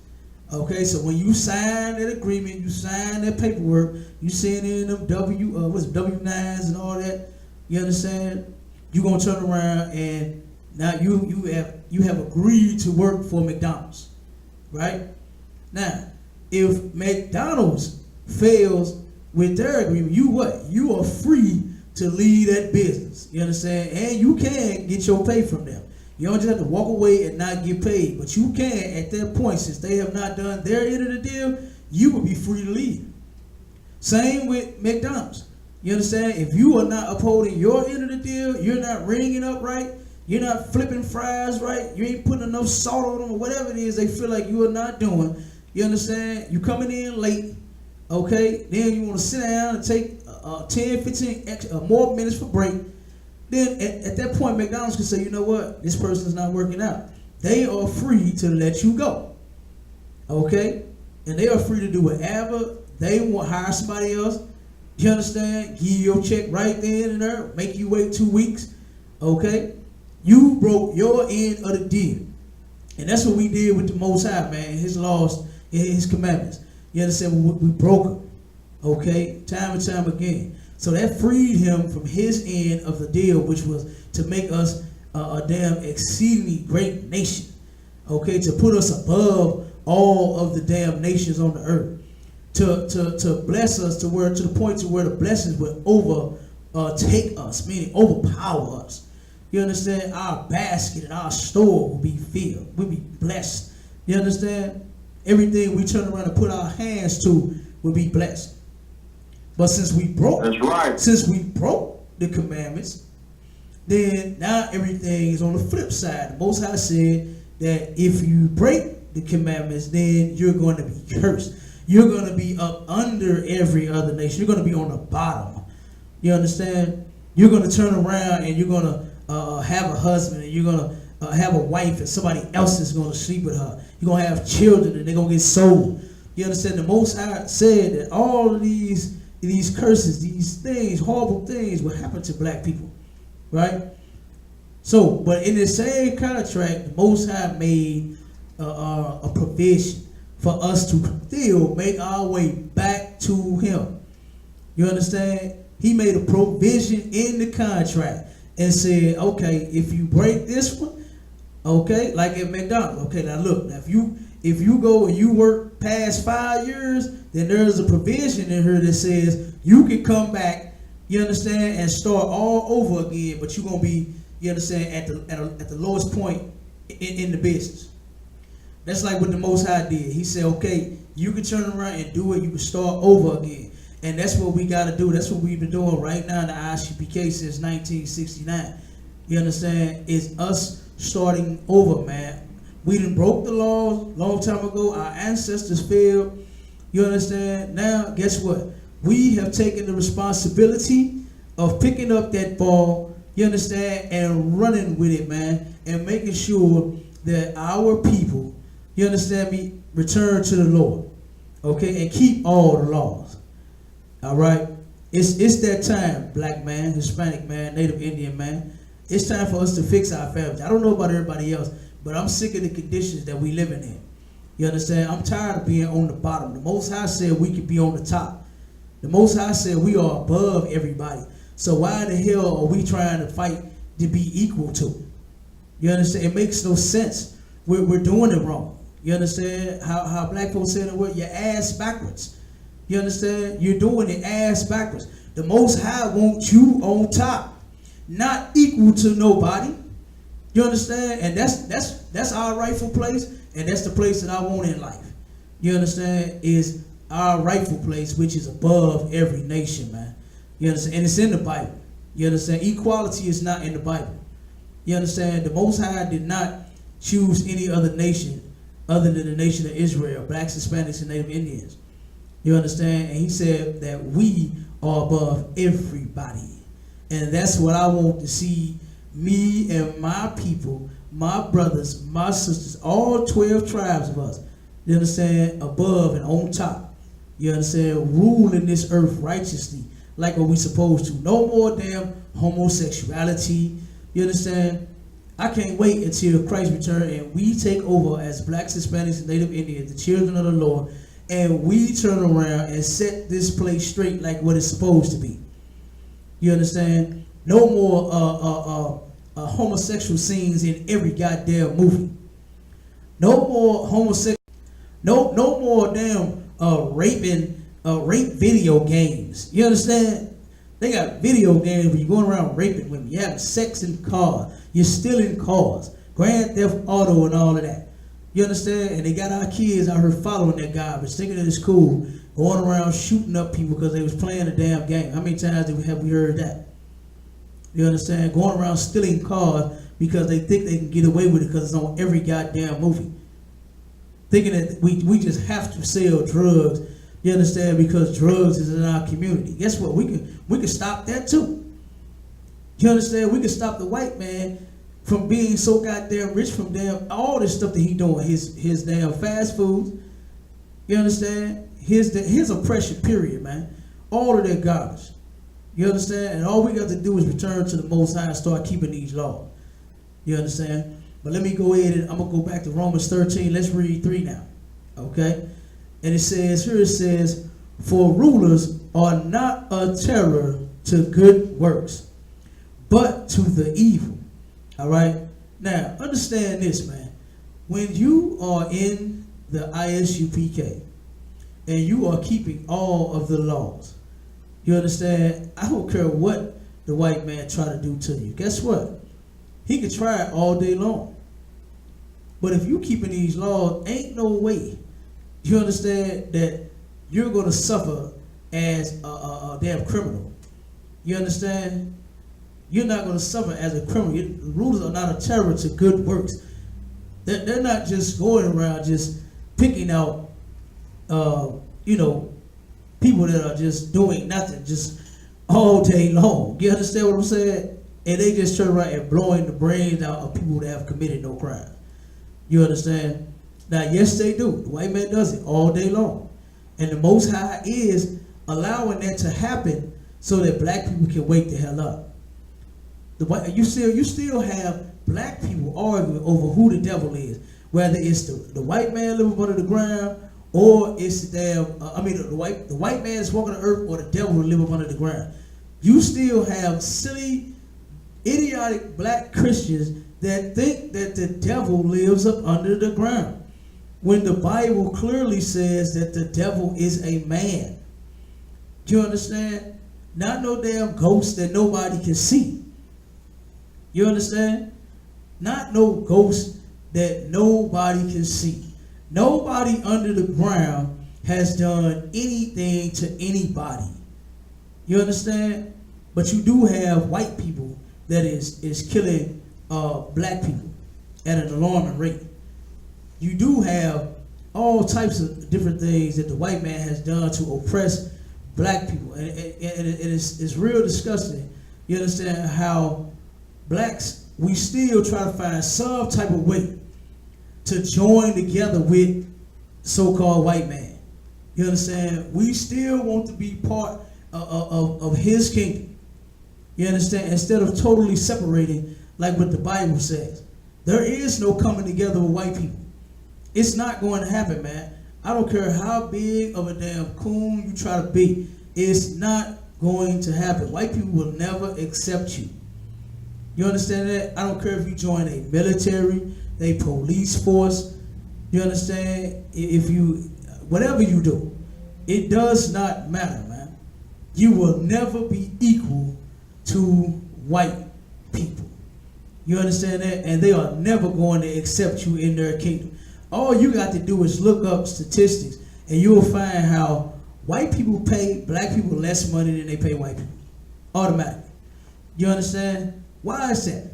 Okay, so when you sign that agreement, you sign that paperwork, you send in them W-9s and all that, you understand? You're going to turn around and now you have agreed to work for McDonald's, right? Now, if McDonald's fails with their agreement, you are free to leave that business. You understand? And you can get your pay from them. You don't just have to walk away and not get paid, but you can at that point, since they have not done their end of the deal, you will be free to leave. Same with McDonald's. You understand? If you are not upholding your end of the deal, you're not ringing up right, you're not flipping fries right, you ain't putting enough salt on them, or whatever it is they feel like you are not doing. You understand? You coming in late, okay? Then you want to sit down and take 10, 15 more minutes for break. Then at that point, McDonald's can say, you know what? This person's not working out. They are free to let you go, okay? And they are free to do whatever they want. Hire somebody else. You understand? Give you your check right then and there. Make you wait 2 weeks, okay? You broke your end of the deal. And that's what we did with the Most High, man. His laws, his commandments. You understand? We broke them, okay? Time and time again. So that freed him from his end of the deal, which was to make us a damn exceedingly great nation, okay? To put us above all of the damn nations on the earth. To bless us to the point to where the blessings would overtake us, meaning overpower us. You understand? Our basket and our store will be filled. We'll be blessed. You understand? Everything we turn around and put our hands to will be blessed. But since we broke, that's right. Since we broke the commandments, then now everything is on the flip side. The Most High said that if you break the commandments, then you're going to be cursed. You're going to be up under every other nation. You're going to be on the bottom. You understand? You're going to turn around and you're going to have a husband, and you're going to have a wife, and somebody else is going to sleep with her. You're going to have children, and they're going to get sold. You understand? The Most High said that all of these curses, these things, horrible things will happen to black people, right? So, but in the same contract, the Most High made a provision for us to still make our way back to him. You understand? He made a provision in the contract and said, okay, if you break this one, okay, like at McDonald's, okay, now look, now if you go and you work past 5 years, then there's a provision in here that says you can come back, you understand, and start all over again, but you're gonna be, you understand, at the lowest point in the business. That's like what the Most High did. He said, okay, you can turn around and do it, you can start over again. And that's what we gotta do. That's what we've been doing right now in the I.S.U.P.K. since 1969. You understand? It's us starting over, man. We done broke the laws long time ago. Our ancestors failed. You understand? Now, guess what? We have taken the responsibility of picking up that ball, you understand, and running with it, man, and making sure that our people, you understand me, return to the Lord, okay, and keep all the laws. All right, it's that time, black man, Hispanic man, Native Indian man. It's time for us to fix our families. I don't know about everybody else, but I'm sick of the conditions that we living in. You understand? I'm tired of being on the bottom. The Most High said we could be on the top. The Most High said we are above everybody. So why the hell are we trying to fight to be equal to? You understand? It makes no sense. We're doing it wrong. You understand? How black folks say the word, your ass backwards. You understand? You're doing it ass backwards. The Most High wants you on top, not equal to nobody. You understand? And that's our rightful place, and that's the place that I want in life. You understand? Is our rightful place, which is above every nation, man. You understand? And it's in the Bible. You understand? Equality is not in the Bible. You understand? The Most High did not choose any other nation other than the nation of Israel, blacks, Hispanics, and Native Indians. You understand? And he said that we are above everybody. And that's what I want to see me and my people, my brothers, my sisters, all 12 tribes of us, you understand, above and on top. You understand? Ruling this earth righteously like what we supposed to. No more damn homosexuality. You understand? I can't wait until Christ returns and we take over as blacks, Hispanics, and Native Indians, the children of the Lord, and we turn around and set this place straight like what it's supposed to be. You understand? No more homosexual scenes in every goddamn movie. No more homosexual. No more damn rape video games. You understand? They got video games where you're going around raping women. You're having sex in cars. You're stealing cars. Grand Theft Auto and all of that. You understand? And they got our kids out here following that garbage, thinking that it's cool, going around shooting up people because they was playing a damn game. How many times have we heard that? You understand? Going around stealing cars because they think they can get away with it because it's on every goddamn movie. Thinking that we just have to sell drugs, you understand, because drugs is in our community. Guess what? We can stop that too. You understand? We can stop the white man from being so goddamn rich from damn all this stuff that he doing, his damn fast food. You understand? His oppression, period, man. All of that garbage. You understand? And all we got to do is return to the Most High and start keeping these laws. You understand? But let me go ahead and I'm going to go back to Romans 13. Let's read 3 now. Okay? And it says, for rulers are not a terror to good works, but to the evil. All right? Now, understand this, man. When you are in the ISUPK and you are keeping all of the laws, you understand? I don't care what the white man try to do to you. Guess what? He could try it all day long. But if you keeping these laws, ain't no way, you understand, that you're going to suffer as a damn criminal. You understand? You're not going to suffer as a criminal. The rulers are not a terror to good works. They're not just going around just picking out, people that are just doing nothing, just all day long. You understand what I'm saying? And they just turn around and blowing the brains out of people that have committed no crime. You understand? Now, yes, they do. The white man does it all day long. And the Most High is allowing that to happen so that black people can wake the hell up. You still have black people arguing over who the devil is, whether it's the white man living under the ground, or it's the damn, the white man is walking the earth, or the devil living under the ground. You still have silly, idiotic black Christians that think that the devil lives up under the ground, when the Bible clearly says that the devil is a man. Do you understand? Not no damn ghost that nobody can see. You understand? Not no ghost that nobody can see. Nobody under the ground has done anything to anybody. You understand? But you do have white people that is killing black people at an alarming rate. You do have all types of different things that the white man has done to oppress black people, and it's real disgusting. You understand how blacks, we still try to find some type of way to join together with so-called white man. You understand? We still want to be part of his kingdom. You understand? Instead of totally separating like what the Bible says. There is no coming together with white people. It's not going to happen, man. I don't care how big of a damn coon you try to be. It's not going to happen. White people will never accept you. You understand that? I don't care if you join a military, a police force. You understand? If you, whatever you do, it does not matter, man. You will never be equal to white people. You understand that? And they are never going to accept you in their kingdom. All you got to do is look up statistics, and you will find how white people pay black people less money than they pay white people. Automatically. You understand? Why is that?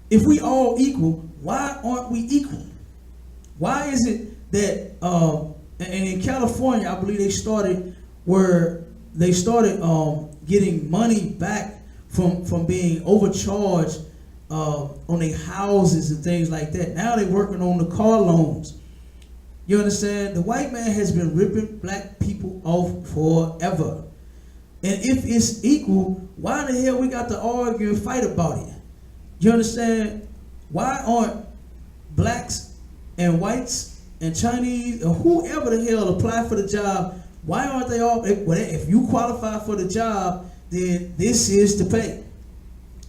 If we all equal, why aren't we equal? Why is it that, and in California, I believe they started getting money back from being overcharged on their houses and things like that. Now they're working on the car loans. You understand? The white man has been ripping black people off forever. And if it's equal, why the hell we got to argue and fight about it? You understand? Why aren't blacks and whites and Chinese or whoever the hell apply for the job, why aren't they all, if you qualify for the job, then this is the pay.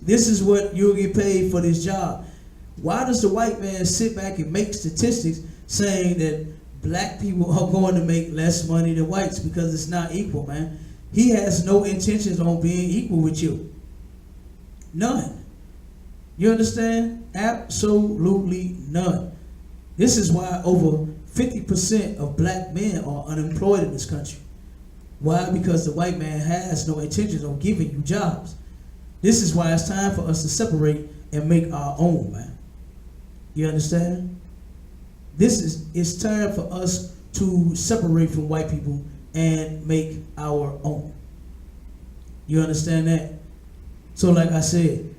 This is what you'll get paid for this job. Why does the white man sit back and make statistics saying that black people are going to make less money than whites? Because it's not equal, man. He has no intentions on being equal with you. None. You understand? Absolutely none. This is why over 50% of black men are unemployed in this country. Why? Because the white man has no intentions on giving you jobs. This is why it's time for us to separate and make our own, man. You understand? It's time for us to separate from white people and make our own. You understand that? So like I said,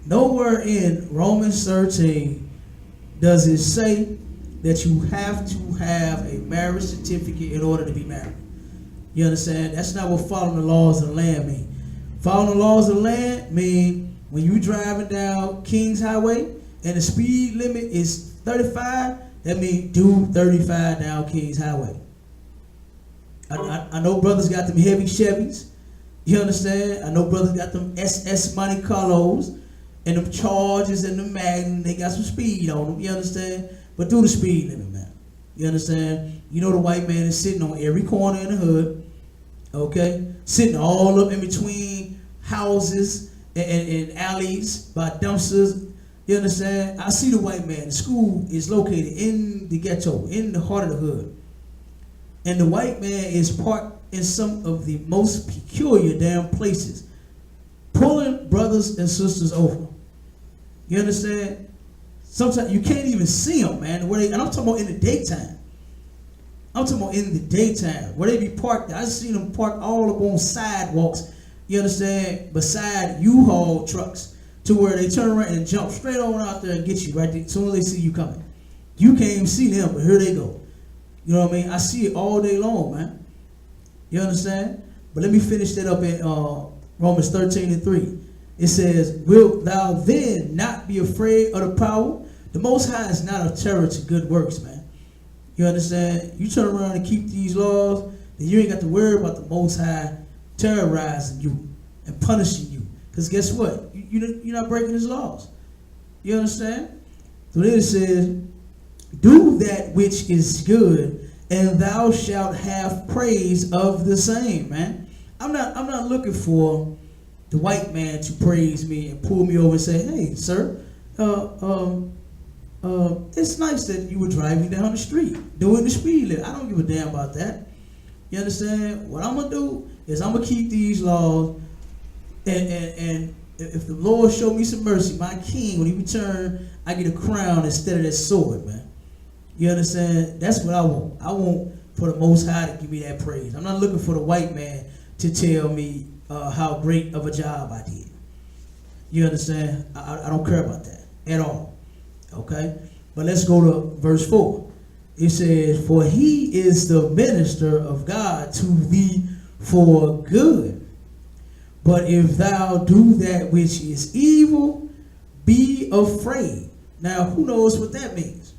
nowhere in Romans 13 does it say that you have to have a marriage certificate in order to be married. You understand? That's not what following the laws of the land mean. Following the laws of the land mean when you driving down King's Highway and the speed limit is 35, that means do 35 down King's Highway. I know brothers got them heavy Chevys. You understand? I know brothers got them SS Monte Carlos and them Chargers and the Magnum. They got some speed on them. You understand? But do the speed limit, man. You understand? You know the white man is sitting on every corner in the hood. Okay? Sitting all up in between houses and alleys by dumpsters. You understand? I see the white man. The school is located in the ghetto, in the heart of the hood. And the white man is parked in some of the most peculiar damn places, pulling brothers and sisters over. You understand? Sometimes you can't even see them, man. And I'm talking about in the daytime. I'm talking about in the daytime, where they be parked. I seen them parked all up on sidewalks, you understand, beside U-Haul trucks, to where they turn around and jump straight on out there and get you right there as soon as they see you coming. You can't even see them, but here they go. You know what I mean? I see it all day long, man. You understand? But let me finish that up in Romans 13:3. It says, wilt thou then not be afraid of the power? The Most High is not a terror to good works, man. You understand? You turn around and keep these laws, then you ain't got to worry about the Most High terrorizing you and punishing you. Because guess what? You're not breaking his laws. You understand? So then it says, do that which is good, and thou shalt have praise of the same, man. I'm not looking for the white man to praise me and pull me over and say, hey, sir, it's nice that you were driving down the street doing the speed limit. I don't give a damn about that. You understand? What I'm gonna do is I'm gonna keep these laws, and if the Lord show me some mercy, my king, when he return, I get a crown instead of that sword, man. You understand? That's what I want. I want for the Most High to give me that praise. I'm not looking for the white man to tell me how great of a job I did. You understand? I don't care about that at all. Okay? But let's go to verse 4. It says, for he is the minister of God to thee for good. But if thou do that which is evil, be afraid. Now, who knows what that means?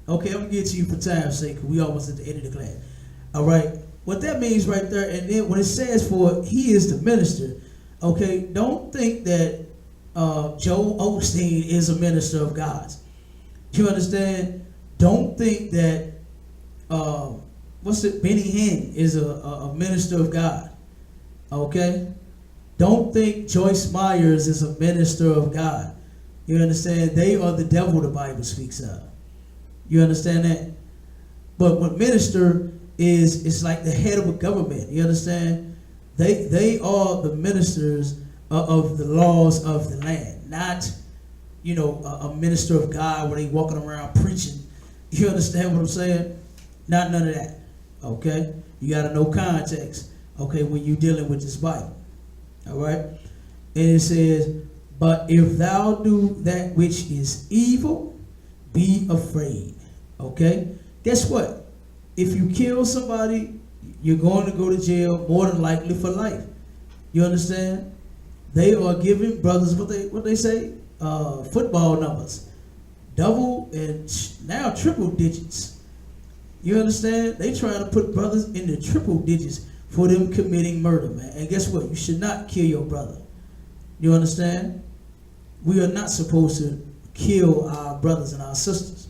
Okay, I'm going to get to you for time's sake, because we almost at the end of the class. All right? What that means right there, and then when it says for he is the minister, okay, don't think that Joel Osteen is a minister of God's. You understand? Don't think that Benny Hinn is a minister of God. Okay? Don't think Joyce Myers is a minister of God. You understand? They are the devil the Bible speaks of. You understand that? But what minister is, it's like the head of a government. You understand? They are the ministers of the laws of the land, not, you know, a minister of God where they walking around preaching. You understand what I'm saying? Not none of that. Okay? You got to know context, okay, when you're dealing with this Bible. All right? And it says, but if thou do that which is evil, be afraid. Okay? Guess what? If you kill somebody, you're going to go to jail more than likely for life. You understand? They are giving brothers what they say? Football numbers. Double and now triple digits. You understand? They trying to put brothers in the triple digits for them committing murder, man. And guess what? You should not kill your brother. You understand? We are not supposed to kill our brothers and our sisters.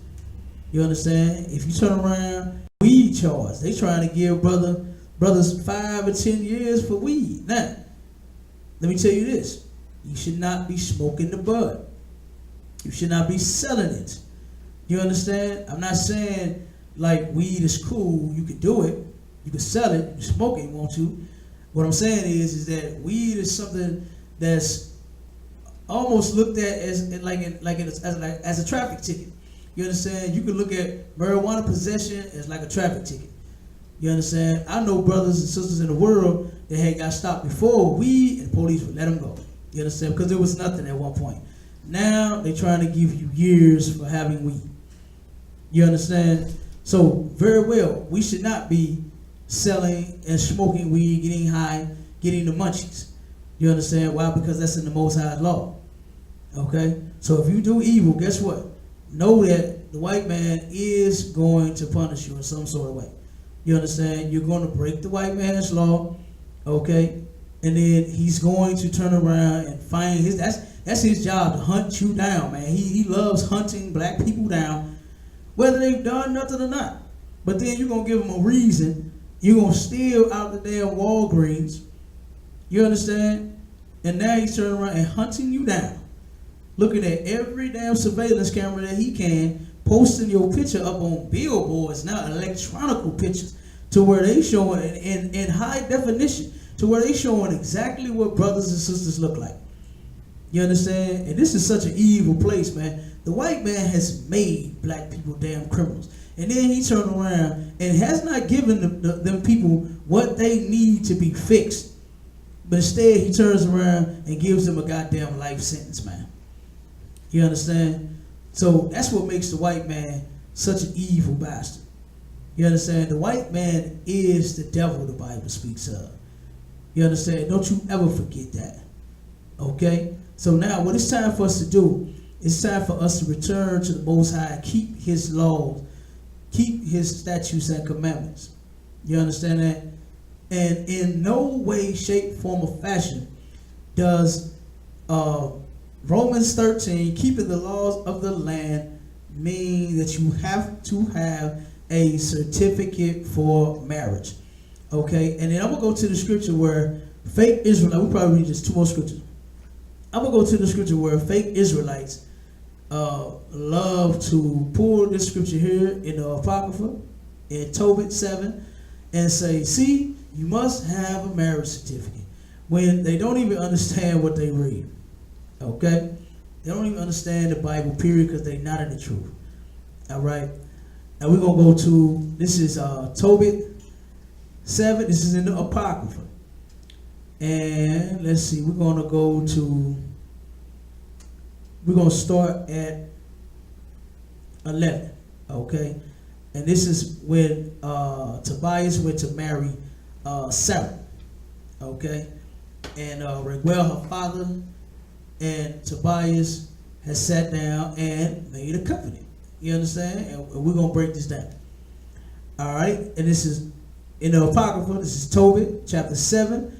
You understand? If you turn around, weed charge. They trying to give brothers 5 or 10 years for weed. Now, let me tell you this. You should not be smoking the bud. You should not be selling it. You understand? I'm not saying like weed is cool. You can do it. You can sell it. You can smoke it, won't you? What I'm saying is that weed is something that's almost looked at as a traffic ticket. You understand? You can look at marijuana possession as like a traffic ticket. You understand? I know brothers and sisters in the world that had got stopped before weed and police would let them go. You understand? Because there was nothing at one point. Now they're trying to give you years for having weed. You understand? So very well, we should not be selling and smoking weed, getting high, getting the munchies. You understand why? Because that's in the Most High's law. Okay? So if you do evil, guess what? Know that the white man is going to punish you in some sort of way. You understand? You're going to break the white man's law, okay? And then he's going to turn around and find that's his job, to hunt you down, man. He loves hunting black people down, whether they've done nothing or not. But then you're going to give them a reason. You're going to steal out the damn Walgreens. You understand? And now he's turning around and hunting you down. Looking at every damn surveillance camera that he can, posting your picture up on billboards now, electronic pictures, to where they showing in high definition, to where they showing exactly what brothers and sisters look like. You understand? And this is such an evil place, man. The white man has made black people damn criminals. And then he turned around and has not given them people what they need to be fixed. But instead, he turns around and gives them a goddamn life sentence, man. You understand? So that's what makes the white man such an evil bastard. You understand? The white man is the devil the Bible speaks of. You understand? Don't you ever forget that. Okay? So now what it's time for us to do, it's time for us to return to the Most High, keep his laws, keep his statutes and commandments. You understand that? And in no way, shape, form, or fashion does Romans 13, keeping the laws of the land, mean that you have to have a certificate for marriage. Okay? And then I'm going to go to the scripture where fake Israelites, we'll probably read just 2 more scriptures. I'm going to go to the scripture where fake Israelites love to pull this scripture here in the Apocrypha, in Tobit 7, and say, see, you must have a marriage certificate, when they don't even understand what they read. Okay? They don't even understand the Bible, period, because they're not in the truth. All right? Now we're going to go to, this is Tobit 7, this is in the Apocrypha. And let's see, we're going to start at 11, okay? And this is when Tobias went to marry Sarah, okay? And Raguel, her father, and Tobias has sat down and made a covenant. You understand? And we're going to break this down. All right? And this is in the Apocrypha. This is Tobit, chapter 7,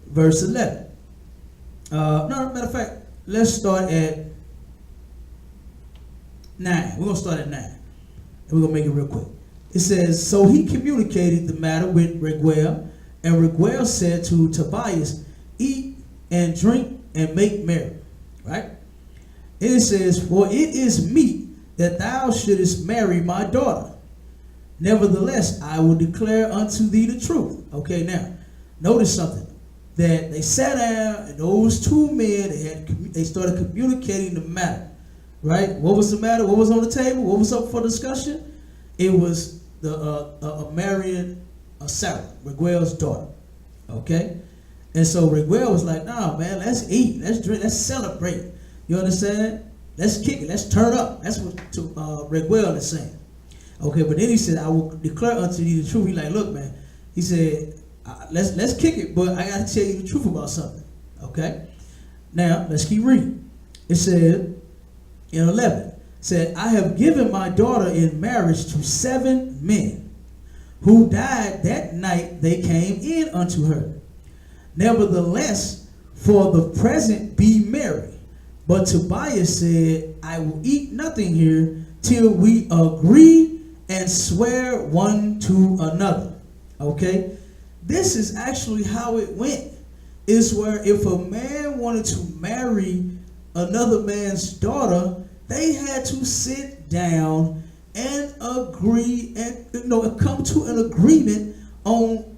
verse 11. No, matter of fact, let's start at 9. We're going to start at 9. And we're going to make it real quick. It says, so he communicated the matter with Raguel, and Raguel said to Tobias, eat and drink and make merry. Right? And it says, for it is meet that thou shouldest marry my daughter. Nevertheless, I will declare unto thee the truth. Okay, now, notice something. That they sat down, and those two men, they started communicating the matter. Right? What was the matter? What was on the table? What was up for discussion? It was the marrying Sarah, Raguel's daughter. Okay? And so Raguel was like, nah, man, let's eat, let's drink, let's celebrate. You understand? Let's kick it, let's turn up. That's what Raguel is saying. Okay, but then he said, I will declare unto you the truth. He like, look, man, he said, let's kick it, but I got to tell you the truth about something. Okay? Now, let's keep reading. It said, in 11, said, I have given my daughter in marriage to 7 men, who died that night they came in unto her. Nevertheless, for the present be merry. But Tobias said, I will eat nothing here till we agree and swear one to another. Okay? This is actually how it went. Is where if a man wanted to marry another man's daughter, they had to sit down and agree and come to an agreement on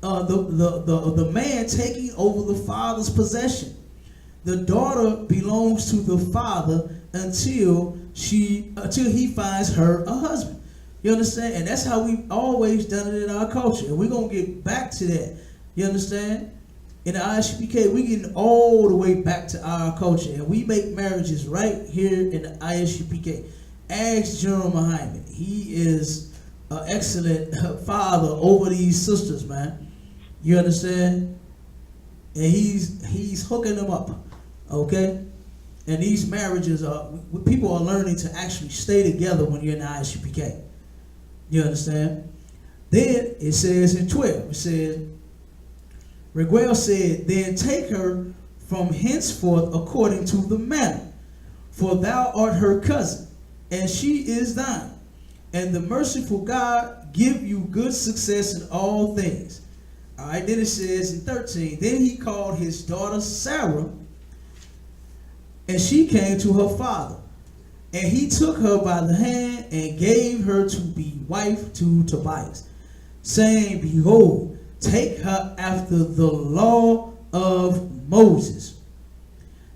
the man taking over the father's possession. The daughter belongs to the father until he finds her a husband. You understand? And that's how we've always done it in our culture. And we're going to get back to that. You understand? In the I.S.U.P.K, we're getting all the way back to our culture. And we make marriages right here in the I.S.U.P.K. Ask General Muhammad. He is an excellent father over these sisters, man. You understand? And he's hooking them up. Okay? And these marriages people are learning to actually stay together when you're in the I.S.U.P.K. You understand? Then it says in 12, it says, Raguel said, then take her from henceforth according to the manner, for thou art her cousin, and she is thine. And the merciful God give you good success in all things. All right, then it says in 13, then he called his daughter Sarah, and she came to her father. And he took her by the hand and gave her to be wife to Tobias, saying, behold, take her after the law of Moses.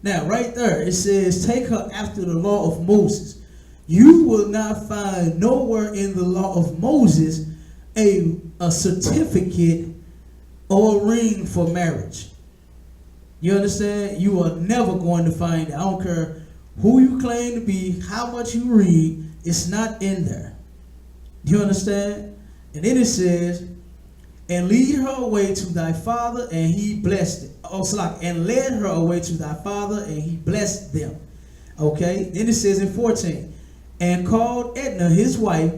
Now, right there, it says, take her after the law of Moses. You will not find nowhere in the law of Moses a certificate or a ring for marriage. You understand? You are never going to find it. I don't care who you claim to be, how much you read, it's not in there. You understand? And then it says, and lead her away to thy father, and he blessed it. And led her away to thy father, and he blessed them. Okay? Then it says in 14, and called Edna his wife,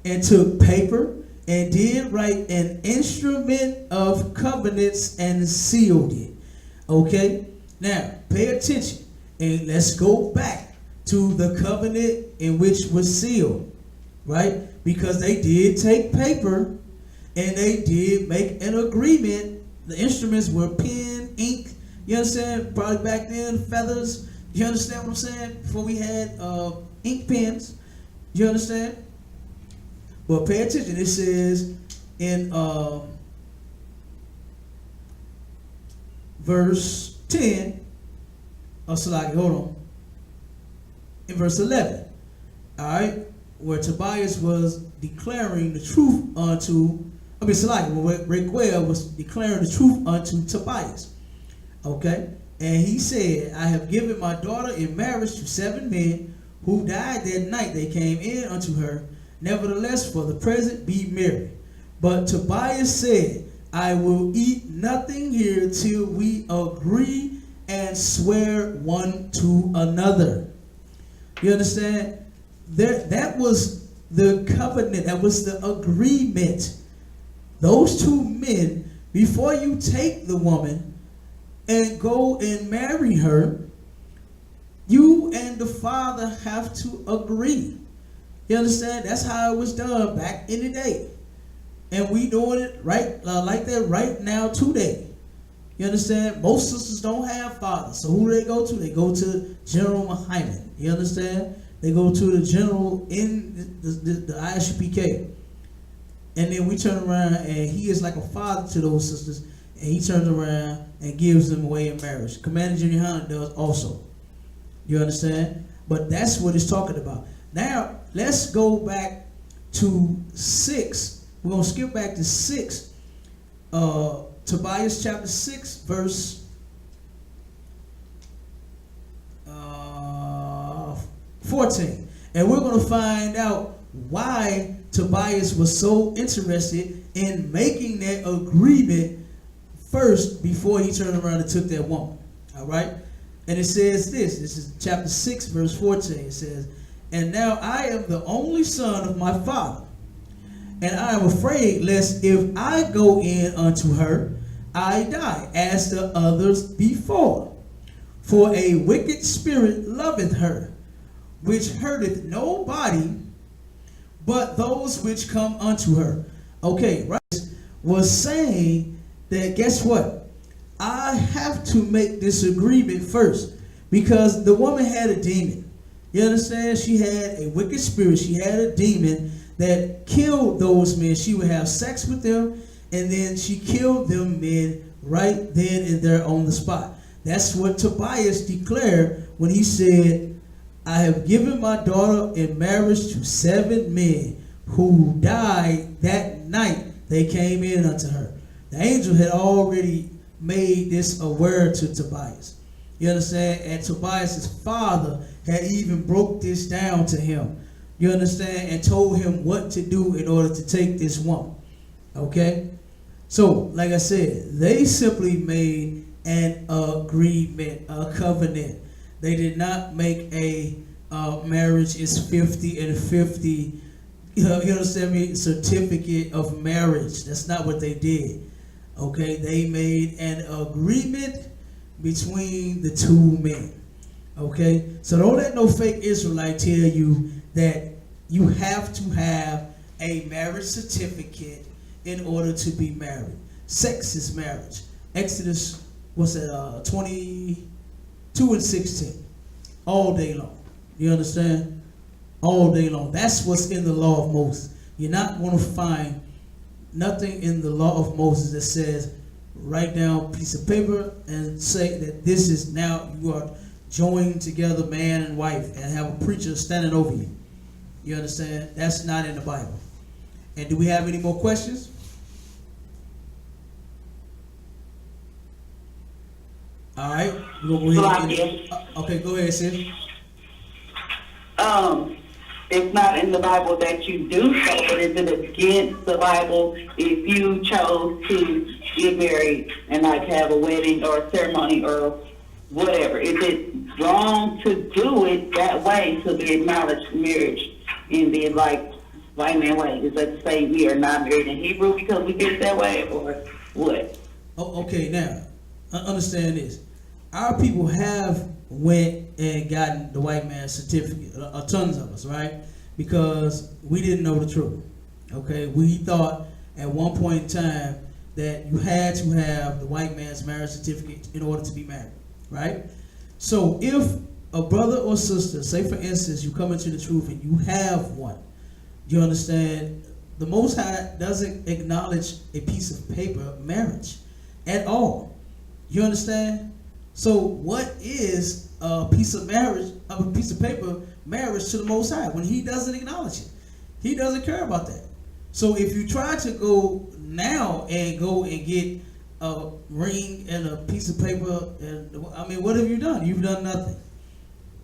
and took paper, and did write an instrument of covenants, and sealed it. Okay? Now, pay attention. And let's go back to the covenant in which was sealed, right? Because they did take paper and they did make an agreement. The instruments were pen, ink, you understand? Probably back then, feathers, you understand what I'm saying? Before we had ink pens, you understand? Well, pay attention. It says in verse 10, hold on. In verse 11, all right, where Tobias was declaring the truth unto when Raquel was declaring the truth unto Tobias. Okay? And he said, I have given my daughter in marriage to 7 men who died that night they came in unto her. Nevertheless, for the present be merry. But Tobias said, I will eat nothing here till we agree and swear one to another. You understand? That was the covenant. That was the agreement. Those 2 men, before you take the woman and go and marry her, you and the father have to agree. You understand? That's how it was done back in the day. And we doing it right like that right now today. You understand? Most sisters don't have fathers. So who do they go to? They go to Gen.YAHANNA. You understand? They go to the general in the I.S.U.P.K. And then we turn around and he is like a father to those sisters. And he turns around and gives them away in marriage. Commander GEN.YAHANNA does also. You understand? But that's what it's talking about. Now, let's go back to 6. We're going to skip back to 6. Tobias chapter 6, verse 14. And we're going to find out why Tobias was so interested in making that agreement first before he turned around and took that woman. All right? And it says this is chapter 6, verse 14. It says, and now I am the only son of my father, and I am afraid lest if I go in unto her, I die, as the others before. For a wicked spirit loveth her, which hurteth nobody but those which come unto her. Okay, right? Was saying that, guess what? I have to make this agreement first, because the woman had a demon. You understand? She had a wicked spirit. She had a demon that killed those men. She would have sex with them, and then she killed them men right then and there on the spot. That's what Tobias declared when he said, I have given my daughter in marriage to 7 men who died that night they came in unto her. The angel had already made this aware to Tobias. You understand? And Tobias's father had even broke this down to him. You understand? And told him what to do in order to take this woman. Okay? So, like I said, they simply made an agreement, a covenant. They did not make a marriage is 50 and 50, you understand me, certificate of marriage. That's not what they did. Okay? They made an agreement between the 2 men. Okay? So don't let no fake Israelite tell you that you have to have a marriage certificate in order to be married. Sex is marriage. Exodus, 22 and 16. All day long. You understand? All day long. That's what's in the law of Moses. You're not going to find nothing in the law of Moses that says, write down a piece of paper and say that this is now you are joined together, man and wife, and have a preacher standing over you. You understand? That's not in the Bible. And do we have any more questions? All right. We'll go ahead okay, go ahead, sis. It's not in the Bible that you do so, but is it against the Bible if you chose to get married and like have a wedding or a ceremony or whatever? Is it wrong to do it that way, to be acknowledged marriage and be like white man way? Is that to say we are not married in Hebrew because we did it that way, or what? Oh, okay, now understand this. Our people have went and gotten the white man's certificate, tons of us, right? Because we didn't know the truth. Okay, we thought at one point in time that you had to have the white man's marriage certificate in order to be married, right? So if a brother or sister, say for instance, you come into the truth and you have one, you understand, the Most High doesn't acknowledge a piece of paper marriage at all. You understand? So what is a piece of marriage, a piece of paper marriage to the Most High when He doesn't acknowledge it? He doesn't care about that. So if you try to go now and go and get a ring and a piece of paper, and I mean, what have you done? You've done nothing.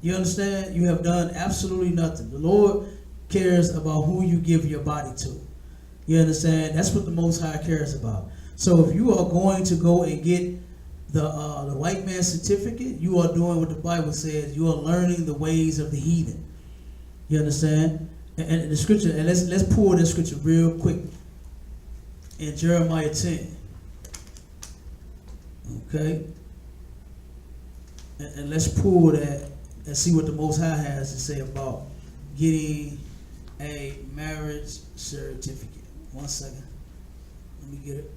You understand? You have done absolutely nothing. The Lord cares about who you give your body to. You understand? That's what the Most High cares about. So if you are going to go and get the white man's certificate, you are doing what the Bible says. You are learning the ways of the heathen. You understand? And the scripture, and let's pull this scripture real quick in Jeremiah 10. Okay? And let's pull that and see what the Most High has to say about getting a marriage certificate. 1 second. Let me get it.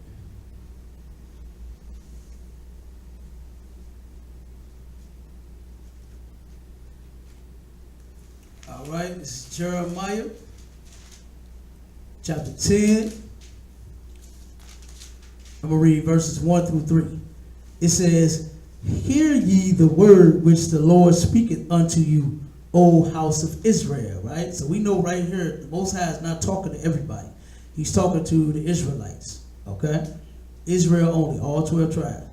All right, this is Jeremiah chapter 10. I'm going to read verses 1 through 3. It says, "Hear ye the word which the Lord speaketh unto you, O house of Israel." Right? So we know right here, the Most High is not talking to everybody. He's talking to the Israelites. Okay? Israel only, all 12 tribes.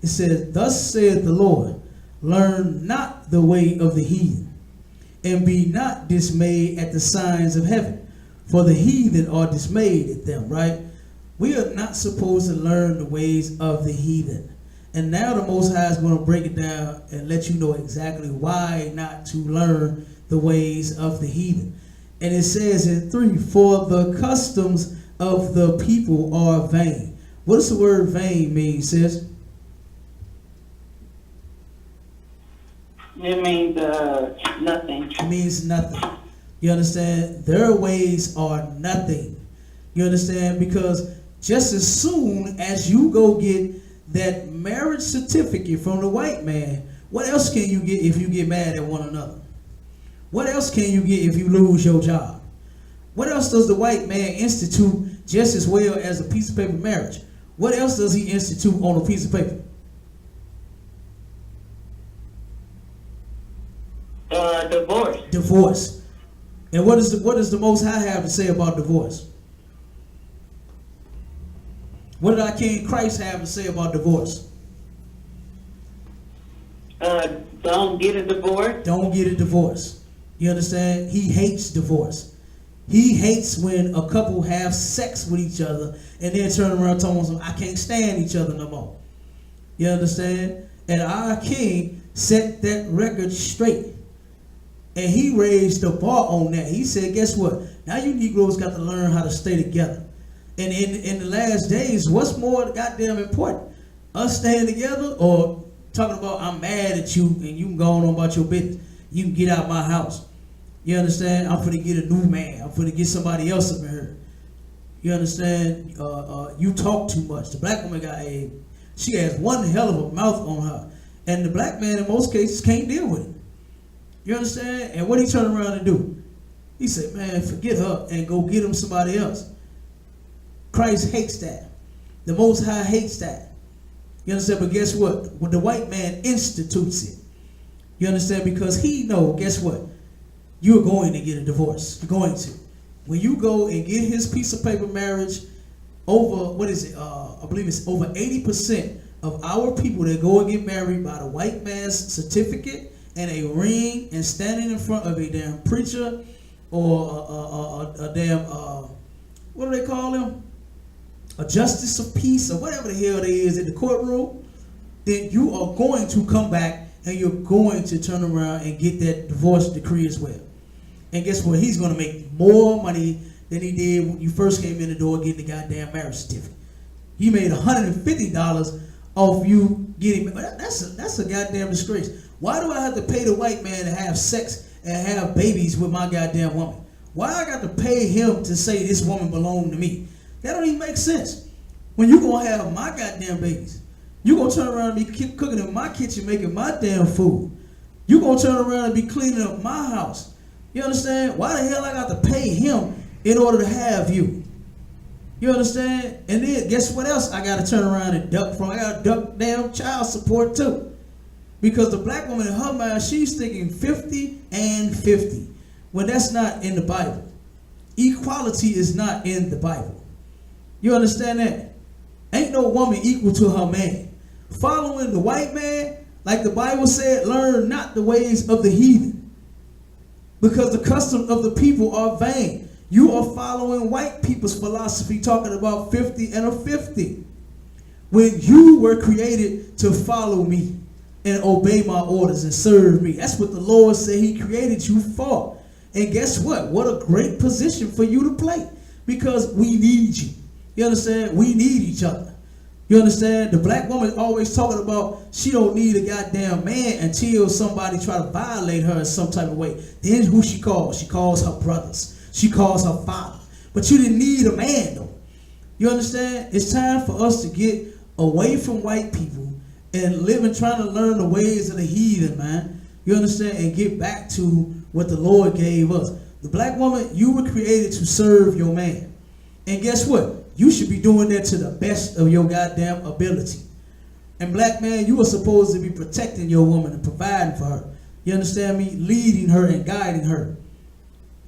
It says, "Thus saith the Lord, learn not the way of the heathen, and be not dismayed at the signs of heaven, for the heathen are dismayed at them." Right? We are not supposed to learn the ways of the heathen. And now the Most High is going to break it down and let you know exactly why not to learn the ways of the heathen. And it says in 3, "For the customs of the people are vain." What does the word vain mean, sis? It means nothing. It means nothing. You understand? Their ways are nothing. You understand? Because just as soon as you go get that marriage certificate from the white man, what else can you get if you get mad at one another? What else can you get if you lose your job? What else does the white man institute just as well as a piece of paper marriage? What else does he institute on a piece of paper? Divorce. Divorce. And what does the Most High have to say about divorce? What did our King Christ have to say about divorce? Don't get a divorce. Don't get a divorce. You understand? He hates divorce. He hates when a couple have sex with each other and then turn around talking about, "I can't stand each other no more." You understand? And our King set that record straight. And he raised the bar on that. He said, guess what? Now you Negroes got to learn how to stay together. And in the last days, what's more goddamn important? Us staying together or talking about, "I'm mad at you and you can go on about your business. You can get out my house." You understand? I'm finna get a new man. I'm finna get somebody else up in here. You understand? You talk too much. The black woman she has one hell of a mouth on her. And the black man in most cases can't deal with it. You understand? And what he turned around and do? He said, "Man, forget her and go get him somebody else." Christ hates that. The Most High hates that. You understand? But guess what? When the white man institutes it, you understand? Because he know, guess what? You're going to get a divorce. You're going to. When you go and get his piece of paper marriage, over, what is it? I believe it's over 80% of our people that go and get married by the white man's certificate and a ring and standing in front of a damn preacher or a damn, what do they call them? A justice of peace or whatever the hell they is in the courtroom, then you are going to come back and you're going to turn around and get that divorce decree as well. And guess what? He's going to make more money than he did when you first came in the door getting the goddamn marriage certificate. He made $150 off you getting, that's a goddamn disgrace. Why do I have to pay the white man to have sex and have babies with my goddamn woman? Why I got to pay him to say this woman belonged to me? That don't even make sense. When you gonna have my goddamn babies, you gonna turn around and be cooking in my kitchen, making my damn food. You gonna turn around and be cleaning up my house. You understand? Why the hell I got to pay him in order to have you? You understand? And then guess what else I got to turn around and duck from? I got to duck damn child support too. Because the black woman in her mind, she's thinking 50 and 50. When that's not in the Bible. Equality is not in the Bible. You understand that? Ain't no woman equal to her man. Following the white man, like the Bible said, learn not the ways of the heathen, because the customs of the people are vain. You are following white people's philosophy, talking about 50 and a 50. When you were created to follow me and obey my orders and serve me. That's what the Lord said he created you for. And guess what? What a great position for you to play, because we need you. You understand? We need each other. You understand? The black woman is always talking about she don't need a goddamn man until somebody try to violate her in some type of way. Then who she calls? She calls her brothers. She calls her father. But you didn't need a man though. You understand? It's time for us to get away from white people and live and trying to learn the ways of the heathen, man. You understand? And get back to what the Lord gave us. The black woman, you were created to serve your man. And guess what? You should be doing that to the best of your goddamn ability. And black man, you are supposed to be protecting your woman and providing for her. You understand me? Leading her and guiding her.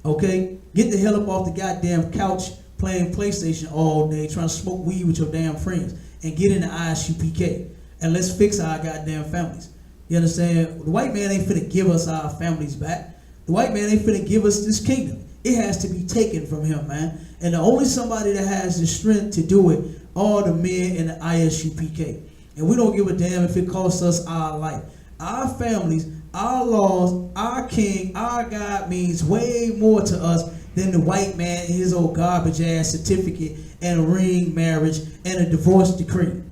Okay? Get the hell up off the goddamn couch playing PlayStation all day, trying to smoke weed with your damn friends, and get in the I.S.U.P.K. and let's fix our goddamn families. You understand? The white man ain't finna give us our families back. The white man ain't finna give us this kingdom. It has to be taken from him, man. And the only somebody that has the strength to do it are the men in the I.S.U.P.K. And we don't give a damn if it costs us our life. Our families, our laws, our king, our God means way more to us than the white man and his old garbage ass certificate and a ring marriage and a divorce decree.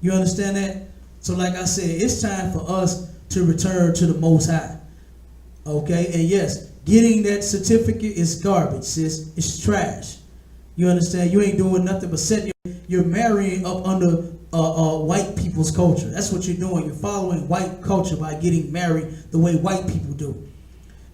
You understand that? So like I said, it's time for us to return to the Most High. Okay? And yes, getting that certificate is garbage, sis. It's trash. You understand? You ain't doing nothing but setting you're marrying up under white people's culture. That's what you're doing. You're following white culture by getting married the way white people do.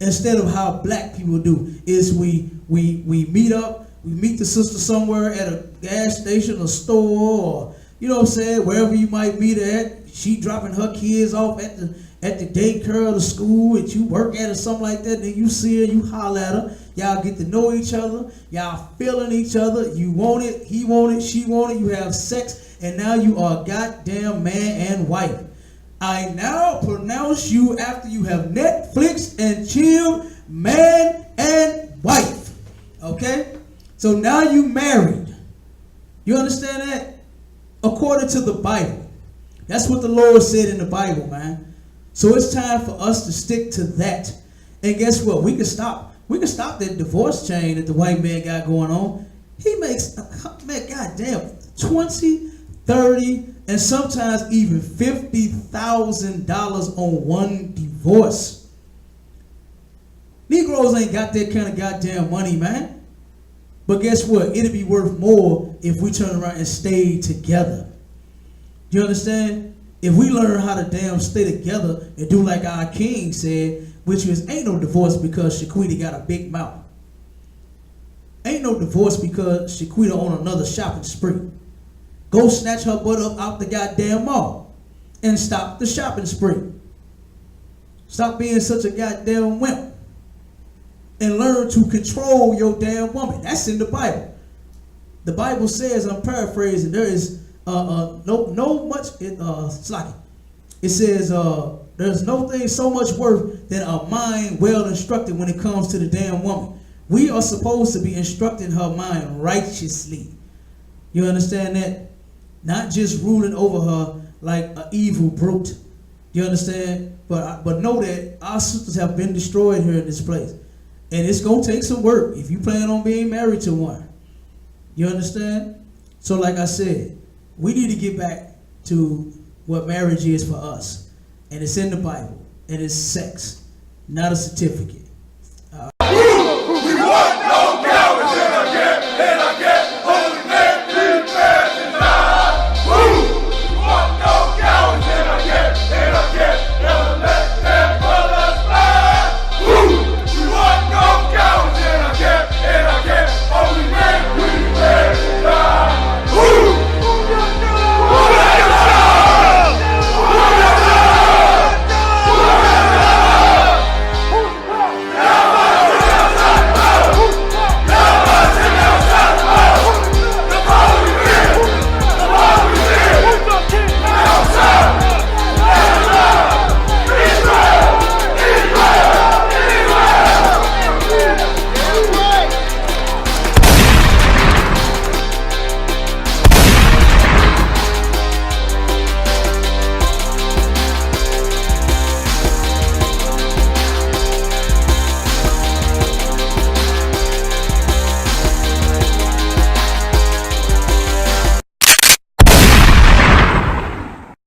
Instead of how black people do, is we meet up, we meet the sister somewhere at a gas station or store, or you know what I'm saying, wherever you might meet her at. She dropping her kids off at the daycare or the school that you work at or something like that. Then you see her, you holler at her. Y'all get to know each other. Y'all feeling each other. You want it, he want it, she want it. You have sex, and now you are a goddamn man and wife. I now pronounce you, after you have Netflix and chilled, man and wife. Okay? So now you married. You understand that? According to the Bible. That's what the Lord said in the Bible, man. So it's time for us to stick to that. And guess what? We can stop that divorce chain that the white man got going on. He makes, man, goddamn, 20, 30, and sometimes even $50,000 on one divorce. Negroes ain't got that kind of goddamn money, man. But guess what? It'll be worth more if we turn around and stay together. You understand? If we learn how to damn stay together and do like our king said, which is ain't no divorce because Shaquita got a big mouth. Ain't no divorce because Shaquita on another shopping spree. Go snatch her butt up out the goddamn mall and stop the shopping spree. Stop being such a goddamn wimp and learn to control your damn woman. That's in the Bible. The Bible says, I'm paraphrasing, there is it says there's no thing so much worth than a mind well instructed when it comes to the damn woman. We are supposed to be instructing her mind righteously. You understand that? Not just ruling over her like an evil brute. You understand? But know that our sisters have been destroyed here in this place. And it's going to take some work if you plan on being married to one. You understand? So like I said, we need to get back to what marriage is for us. And it's in the Bible. And it's sex, not a certificate.